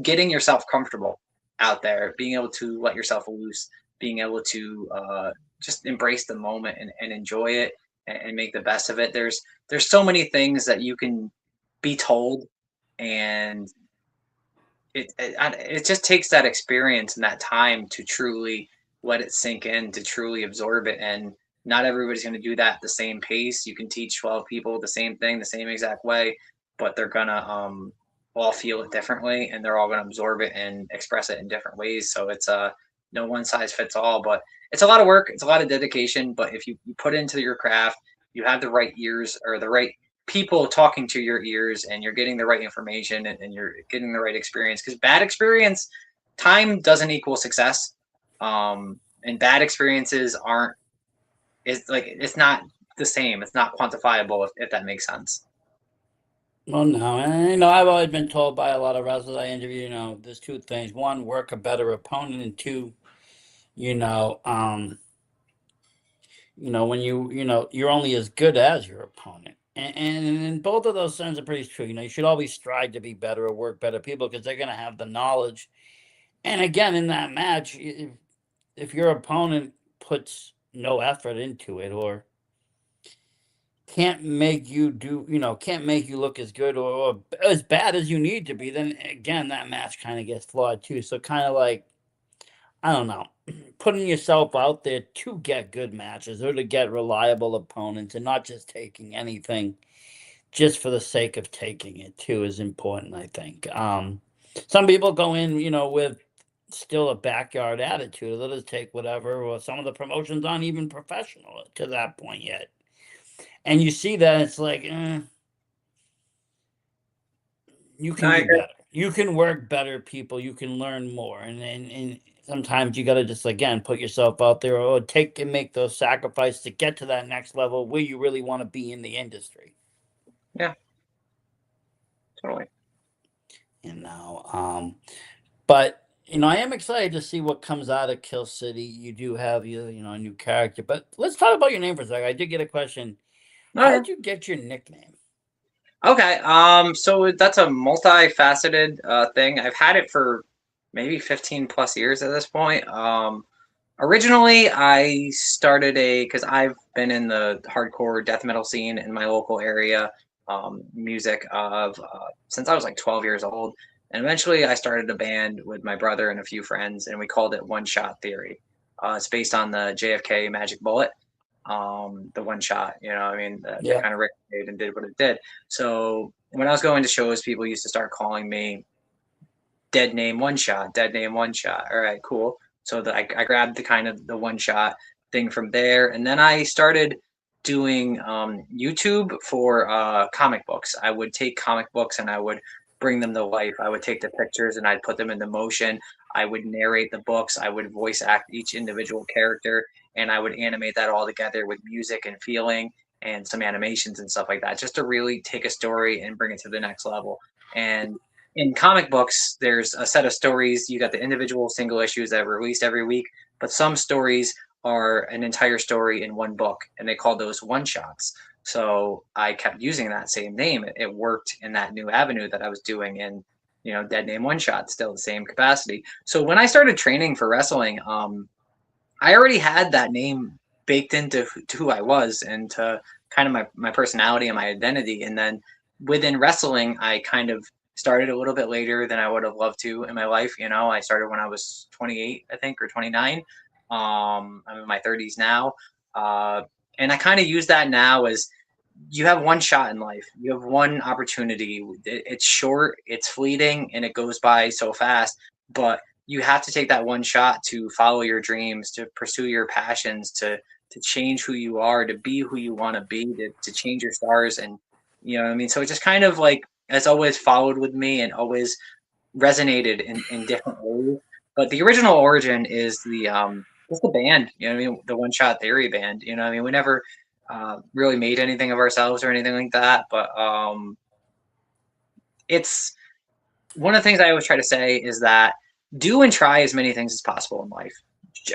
S2: getting yourself comfortable out there, being able to let yourself loose, being able to just embrace the moment and enjoy it and make the best of it. There's so many things that you can be told and it just takes that experience and that time to truly let it sink in, to truly absorb it. And not everybody's going to do that at the same pace. You can teach 12 people the same thing, the same exact way, but they're going to all feel it differently and they're all going to absorb it and express it in different ways. So it's no one size fits all, but it's a lot of work. It's a lot of dedication. But if you put into your craft, you have the right ears or the right people talking to your ears and you're getting the right information and you're getting the right experience because bad experience time doesn't equal success and bad experiences it's like it's not the same, it's not quantifiable if that makes sense.
S1: Well, no, and I've always been told by a lot of wrestlers I interview, there's two things: one, work a better opponent, and two, you know, um, when you're only as good as your opponent. And both of those things are pretty true. You should always strive to be better or work better people because they're going to have the knowledge. And again, in that match, if your opponent puts no effort into it or can't make you can't make you look as good or as bad as you need to be, then again, that match kind of gets flawed too. So kind of like, I don't know, putting yourself out there to get good matches or to get reliable opponents and not just taking anything just for the sake of taking it too is important, I think. Some people go in, with still a backyard attitude. They'll just take whatever, or some of the promotions aren't even professional to that point yet. And you see that it's like, you
S2: No,
S1: can
S2: I
S1: do
S2: agree.
S1: better. You can work better, people. You can learn more, and sometimes you got to just again put yourself out there or take and make those sacrifices to get to that next level where you really want to be in the industry.
S2: Yeah, totally.
S1: And now, but I am excited to see what comes out of Kill City. You do have a new character, but let's talk about your name for a second. I did get a question. How
S2: Okay.
S1: did you get your nickname?
S2: Okay. So that's a multifaceted thing. I've had it for maybe 15 plus years at this point. Originally, I started because I've been in the hardcore death metal scene in my local area, music of since I was like 12 years old. And eventually, I started a band with my brother and a few friends, and we called it One Shot Theory. It's based on the JFK Magic Bullet, the one shot, I mean, that
S1: Yeah.
S2: kind of ricocheted and did what it did. So when I was going to shows, people used to start calling me Dead Name One Shot, Dead Name One Shot. All right, cool. So I grabbed the kind of the one shot thing from there, and then I started doing YouTube for comic books. I would take comic books and I would bring them to life. I would take the pictures and I'd put them into motion. I would narrate the books. I would voice act each individual character, and I would animate that all together with music and feeling and some animations and stuff like that, just to really take a story and bring it to the next level. And in comic books, there's a set of stories. You got the individual single issues that are released every week, but some stories are an entire story in one book, and they call those one shots. So I kept using that same name. It worked in that new avenue that I was doing in, Dead Name One Shot, still the same capacity. So when I started training for wrestling, I already had that name baked into to who I was and to kind of my personality and my identity. And then within wrestling, I kind of started a little bit later than I would have loved to in my life. I started when I was 28, I think, or 29. I'm in my 30s now. Uh, and I kind of use that now as you have one shot in life. You have one opportunity. It's short, it's fleeting, and it goes by so fast. But you have to take that one shot to follow your dreams, to pursue your passions, to change who you are, to be who you want to be, to change your stars, and you know what I mean. So it just kind of like has always followed with me and always resonated in different ways. But the original origin is the just the band, I mean, the One Shot Theory band. I mean, we never really made anything of ourselves or anything like that, but it's one of the things I always try to say is that do and try as many things as possible in life.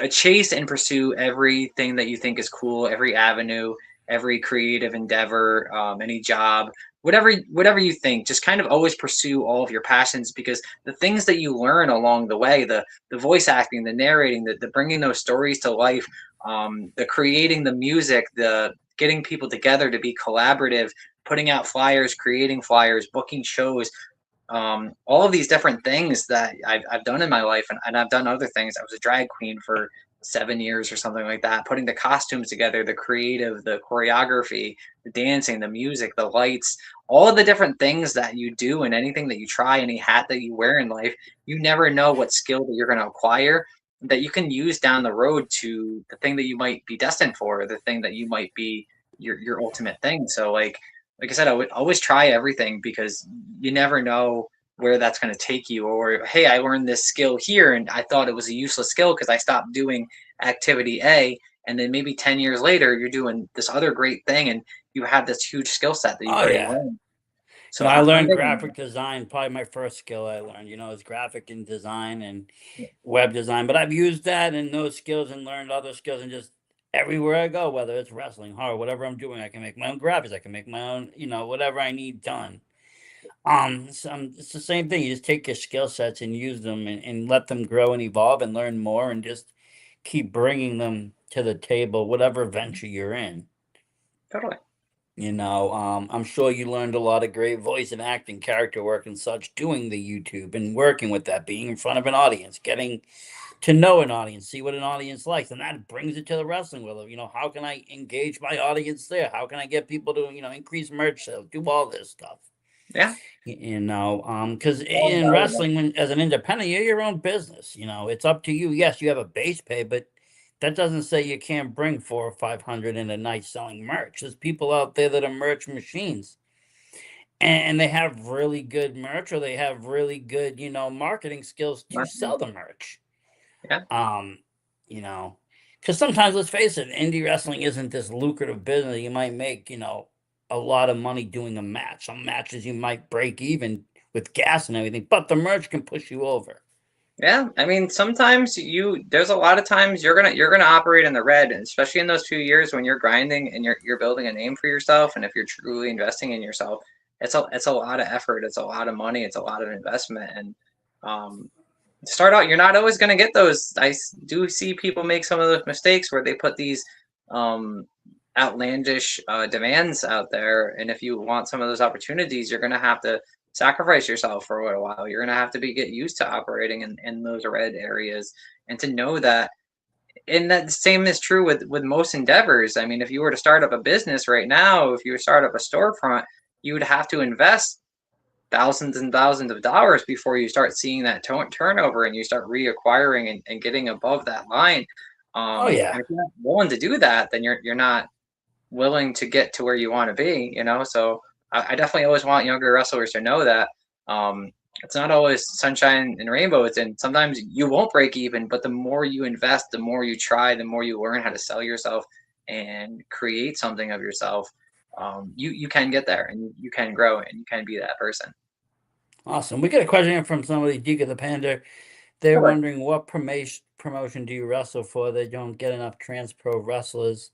S2: Chase and pursue everything that you think is cool, every avenue, every creative endeavor, any job, whatever you think. Just kind of always pursue all of your passions, because the things that you learn along the way, the voice acting, the narrating, the bringing those stories to life, the creating the music, the getting people together to be collaborative, putting out flyers, creating flyers, booking shows, all of these different things that I've done in my life, and I've done other things. I was a drag queen for 7 years or something like that, putting the costumes together, the creative, the choreography, the dancing, the music, the lights, all of the different things that you do, and anything that you try, any hat that you wear in life, you never know what skill that you're going to acquire that you can use down the road to the thing that you might be destined for, the thing that you might be your ultimate thing. So like I said, I would always try everything, because you never know where that's going to take you. Or, hey, I learned this skill here and I thought it was a useless skill because I stopped doing activity A. And then maybe 10 years later, you're doing this other great thing and you have this huge skill set that you've
S1: Oh
S2: already
S1: yeah.
S2: learned. So
S1: You know, I
S2: I'm
S1: learned
S2: big on
S1: graphic design. Probably my first skill I learned, is graphic and design and web design. But I've used that and those skills and learned other skills and just everywhere I go, whether it's wrestling, horror, whatever I'm doing, I can make my own graphics. I can make my own, whatever I need done. It's the same thing. You just take your skill sets and use them and let them grow and evolve and learn more and just keep bringing them to the table, whatever venture you're in.
S2: totally.
S1: I'm sure you learned a lot of great voice and acting, character work, and such doing the YouTube and working with that, being in front of an audience, getting to know an audience, see what an audience likes, and that brings it to the wrestling world. How can I engage my audience there? How can I get people to increase merch sales, do all this stuff?
S2: Yeah.
S1: Because
S2: All
S1: in
S2: valuable.
S1: wrestling, as an independent, you're your own business. It's up to you. Yes, you have a base pay, but that doesn't say you can't bring 400 or 500 in a night selling merch. There's people out there that are merch machines, and they have really good merch, or they have really good, marketing skills to
S2: Marketing.
S1: sell the merch.
S2: Yeah.
S1: Um, you know, because sometimes, let's face it, indie wrestling isn't this lucrative business. You might make, a lot of money doing a match. Some matches you might break even with gas and everything, but the merch can push you over.
S2: Yeah, I mean, sometimes there's a lot of times you're gonna operate in the red, and especially in those few years when you're grinding and you're building a name for yourself, and if you're truly investing in yourself, it's a lot of effort, it's a lot of money, it's a lot of investment, and um, start out, you're not always gonna get those. Do see people make some of those mistakes where they put these um, outlandish demands out there, and if you want some of those opportunities, you're gonna have to sacrifice yourself for a little while. You're gonna have to get used to operating in those red areas, and to know that. And that the same is true with most endeavors. I mean, if you were to start up a business right now, if you were to start up a storefront, you would have to invest thousands and thousands of dollars before you start seeing that turnover and you start reacquiring and getting above that line.
S1: Oh
S2: And
S1: yeah.
S2: if you're not willing to do that, then you're not willing to get to where you want to be, So I definitely always want younger wrestlers to know that it's not always sunshine and rainbows, and sometimes you won't break even. But the more you invest, the more you try, the more you learn how to sell yourself and create something of yourself. You can get there, and you can grow, and you can be that person.
S1: Awesome. We got a question here from somebody, Dika the Panda. They're
S2: Sure.
S1: wondering, what promotion do you wrestle for? They don't get enough trans pro wrestlers.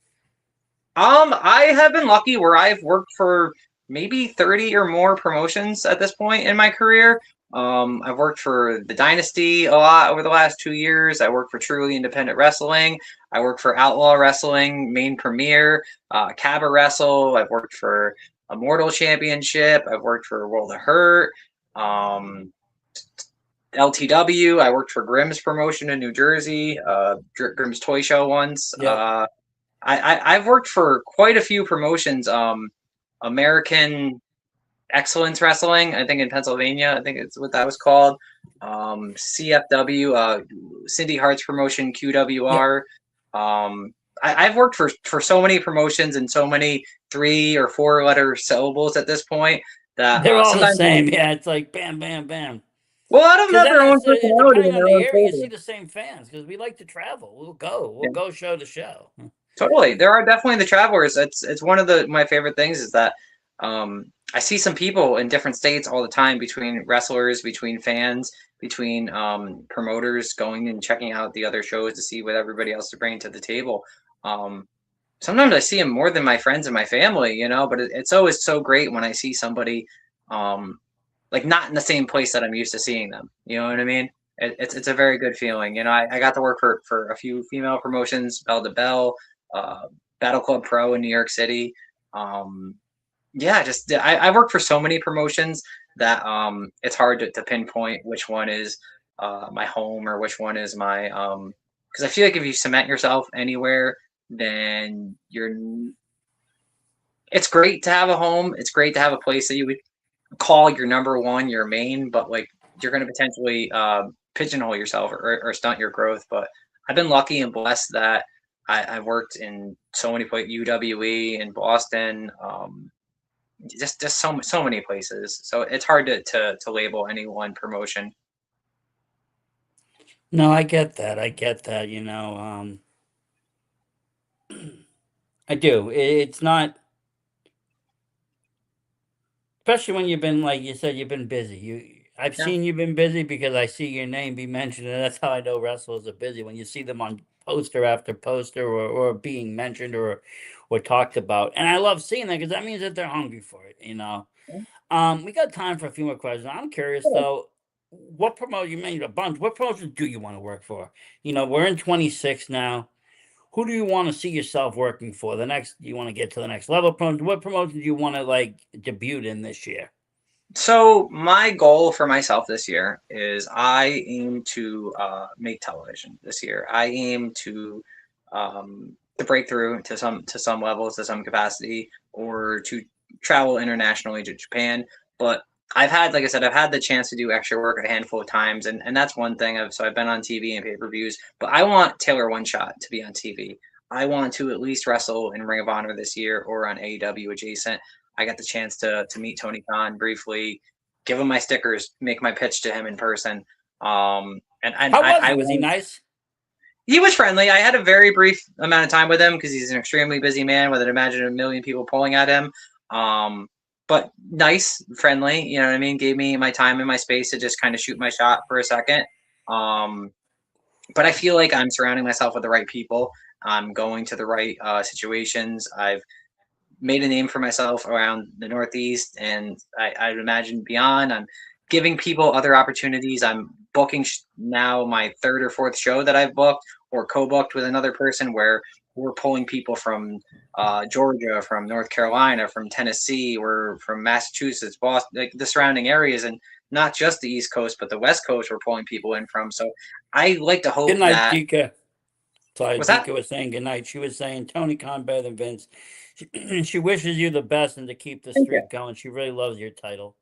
S2: I have been lucky where I've worked for maybe 30 or more promotions at this point in my career. I've worked for the Dynasty a lot over the last 2 years. I worked for Truly Independent Wrestling. I worked for Outlaw Wrestling, Main Premier, Cabba Wrestle. I've worked for Immortal Championship. I've worked for World of Hurt, um, LTW. I worked for Grimm's promotion in New Jersey, Grimm's Toy Show once.
S1: Yep.
S2: I've worked for quite a few promotions. American Excellence Wrestling, I think in Pennsylvania, I think it's what that was called. CFW, Cindy Hart's promotion,
S1: Yep.
S2: QWR. I've worked for so many promotions and so many 3 or 4 letter syllables at this point that
S1: They're all the
S2: sometimes,
S1: same. Yeah, it's like bam, bam, bam.
S2: well, a lot of them
S1: Because
S2: have
S1: then
S2: their own
S1: it's
S2: personality
S1: depending
S2: and
S1: on
S2: their
S1: the
S2: own
S1: area, you see
S2: flavor.
S1: the same fans because we like to travel. We'll go show to show.
S2: Totally. There are definitely the travelers. It's one of my favorite things is that I see some people in different states all the time, between wrestlers, between fans, between promoters going and checking out the other shows to see what everybody else is bringing to the table. Um, Sometimes I see them more than my friends and my family, but it's always so great when I see somebody um, like not in the same place that I'm used to seeing them. You know what I mean? It's a very good feeling. I got to work for a few female promotions, Bell to Bell, uh, Battle Club Pro in New York City. Um, yeah, just I worked for so many promotions that it's hard to pinpoint which one is my home or which one is my because I feel like if you cement yourself anywhere, then it's great to have a home. It's great to have a place that you would call your number one, your main, but like you're going to potentially pigeonhole yourself or stunt your growth. But I've been lucky and blessed that I've worked in so many places, UWE in Boston, just so many places. So it's hard to label any one promotion.
S1: No, I get that. I get that. I do. It's not especially when you've been, like you said, you've been busy. I've
S2: Yeah.
S1: seen you've been busy because I see your name be mentioned, and that's how I know wrestlers are busy. When you see them on poster after poster, or being mentioned, or talked about, and I love seeing that because that means that they're hungry for it. We got time for a few more questions. I'm curious though, what promote you made a bunch? What promotions do you want to work for? We're in 26 now. Who do you want to see yourself working for? The next, you want to get to the next level promotion? What promotion do you want to like debut in this year?
S2: So my goal for myself this year is I aim to make television this year. I aim to break through to some levels, to some capacity, or to travel internationally to Japan. But I've had, like I said, I've had the chance to do extra work a handful of times, and that's one thing. So I've been on TV and pay-per-views, but I want Taylor Oneshot to be on TV. I want to at least wrestle in Ring of Honor this year or on AEW adjacent. I got the chance to meet Tony Khan briefly, give him my stickers, make my pitch to him in person. And
S1: How was
S2: I
S1: he? Was he
S2: won't.
S1: nice?
S2: He was friendly. I had a very brief amount of time with him because he's an extremely busy man with, I'd imagine, a million people pulling at him. Um, but nice, friendly. You know what I mean? Gave me my time and my space to just kind of shoot my shot for a second. Um, but I feel like I'm surrounding myself with the right people. I'm going to the right situations. I've made a name for myself around the Northeast, and I'd imagine beyond. I'm giving people other opportunities. I'm booking now my third or fourth show that I've booked or co-booked with another person where we're pulling people from Georgia, from North Carolina, from Tennessee, we're from Massachusetts, Boston, like the surrounding areas, and not just the East Coast, but the West Coast. We're pulling people in from. So I like to
S1: Good
S2: hope
S1: night,
S2: that.
S1: Dika. Sorry,
S2: Was that?
S1: Dika was saying good night. She was saying Tony Khan better than Vince. She wishes you the best and to keep the
S2: Thank you.
S1: streak going. She really loves your title.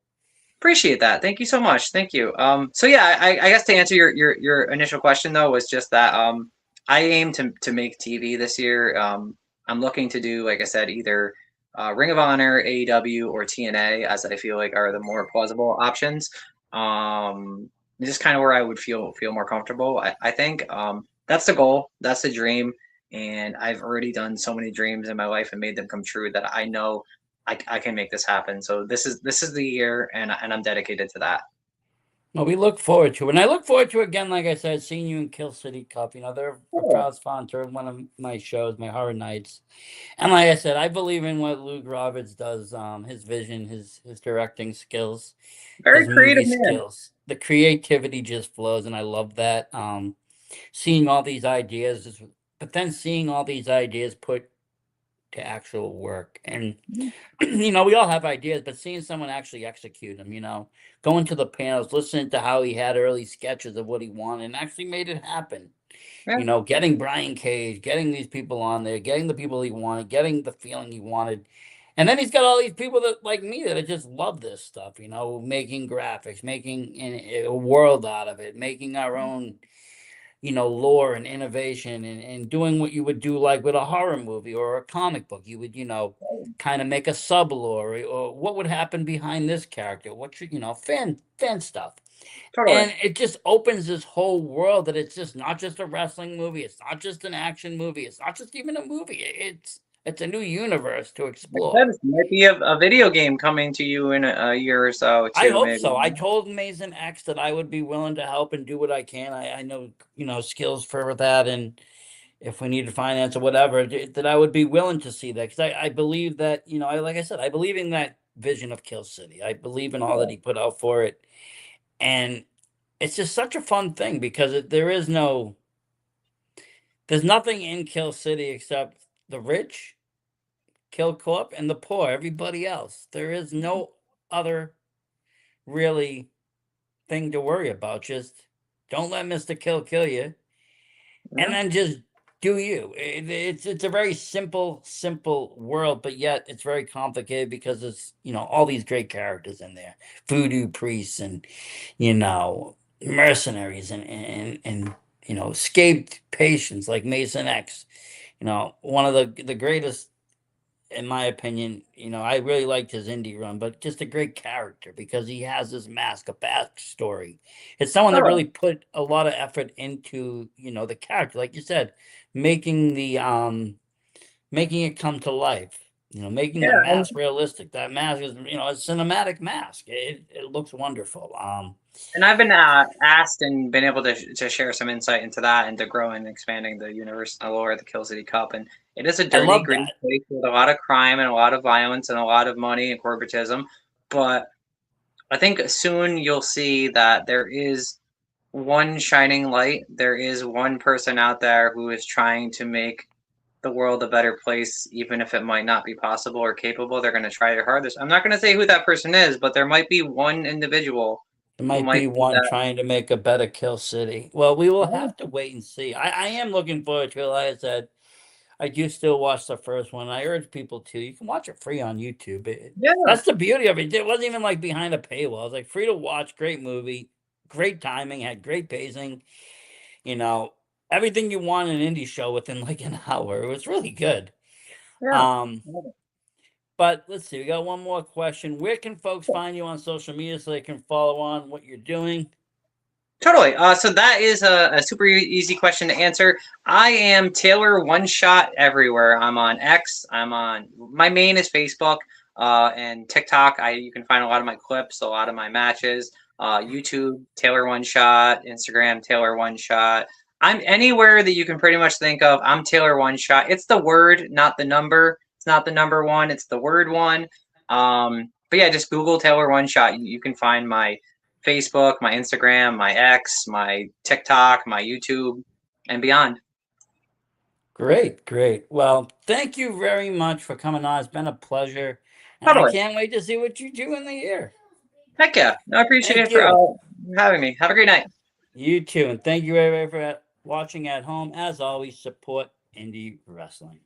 S2: Appreciate that. Thank you so much. Thank you. So yeah, I guess to answer your initial question though was just that I aim to make TV this year. I'm looking to do, like I said, either Ring of Honor, AEW, or TNA, as I feel like are the more plausible options. Just kind of where I would feel more comfortable. I think that's the goal. That's the dream. And I've already done so many dreams in my life and made them come true that I know I can make this happen. So this is the year, and I'm dedicated to that.
S1: Well, we look forward to it. And I look forward to, again, like I said, seeing you in Kill City Cup. They're a
S2: Cool.
S1: proud sponsor of one of my shows, my horror nights. And like I said, I believe in what Luke Roberts does, his vision, his directing skills,
S2: Very
S1: his movie
S2: creative man.
S1: skills. The creativity just flows, and I love that. Seeing all these ideas, but then seeing all these ideas put to actual work. And we all have ideas, but seeing someone actually execute them, going to the panels, listening to how he had early sketches of what he wanted and actually made it happen.
S2: Yeah,
S1: Getting Brian Cage, getting these people on there, getting the people he wanted, getting the feeling he wanted. And then he's got all these people that, like me, that just love this stuff, making graphics, making a world out of it, making our own, lore and innovation, and doing what you would do like with a horror movie or a comic book. You would, kind of make a sub lore, or what would happen behind this character, what should, fan stuff.
S2: totally.
S1: And it just opens this whole world that it's just not just a wrestling movie. It's not just an action movie. It's not just even a movie. It's a new universe to
S2: Like I said,
S1: explore.
S2: this might be a video game coming to you in a year or so
S1: I
S2: too,
S1: hope
S2: maybe.
S1: so. I told Mason X that I would be willing to help and do what I can. I know, skills for that. And if we needed finance or whatever, that I would be willing to see that. Because I believe that, like I said, I believe in that vision of Kill City. I believe in all that he put out for it. And it's just such a fun thing because there's nothing in Kill City except the rich, Kill Corp, and the poor, everybody else. There is no other really thing to worry about. Just don't let Mr. Kill you, and
S2: Yeah,
S1: then just do you. It's a very simple world, but yet it's very complicated because it's all these great characters in there, voodoo priests and mercenaries and escaped patients like Mason X. One of the greatest, in my opinion. I really liked his indie run, but just a great character because he has this mask, a backstory. It's someone that
S2: totally.
S1: really put a lot of effort into, the character, like you said, making the making it come to life. Making
S2: Yeah,
S1: the mask realistic. That mask is, a cinematic mask. It looks wonderful.
S2: and I've been asked and been able to share some insight into that and to grow and expanding the universe and the lore of the Kill City Cup. And it is a
S1: I
S2: dirty,
S1: love
S2: gritty
S1: that.
S2: place with a lot of crime and a lot of violence and a lot of money and corporatism. But I think soon you'll see that there is one shining light. There is one person out there who is trying to make the world a better place, even if it might not be possible or capable. They're going to try their hardest. I'm not going to say who that person is, but there might be one individual
S1: There
S2: who
S1: might be
S2: might be
S1: one
S2: that.
S1: trying to make a better Kill City. Well, we will
S2: Yeah,
S1: have to wait and see. I am looking forward to it. Like I said, I do still watch the first one. I urge people to. You can watch it free on YouTube.
S2: yeah,
S1: That's the beauty of it. It wasn't even like behind a paywall. It was like free to watch. Great movie. Great timing. Had great pacing. You know, everything you want in an indie show within like an hour. It was really good.
S2: yeah.
S1: Um, but let's see. We got one more question. Where can folks find you on social media so they can follow on what you're doing?
S2: Totally. So that is a super easy question to answer. I am Taylor Oneshot everywhere. I'm on X. I'm on my main is Facebook and TikTok. You can find a lot of my clips, a lot of my matches. YouTube Taylor Oneshot, Instagram Taylor Oneshot. I'm anywhere that you can pretty much think of. I'm Taylor Oneshot. It's the word, not the number. It's not the number one. It's the word one. But yeah, just Google Taylor Oneshot. You can find my Facebook, my Instagram, my X, my TikTok, my YouTube, and beyond.
S1: Great, great. Well, thank you very much for coming on. It's been a pleasure. And I
S2: Totally.
S1: can't wait to see what you do in the year.
S2: Heck yeah. No, I appreciate
S1: Thank
S2: it for
S1: you.
S2: having me. Have a great night.
S1: You too. And thank you, everybody, for watching at home. As always, support indie wrestling.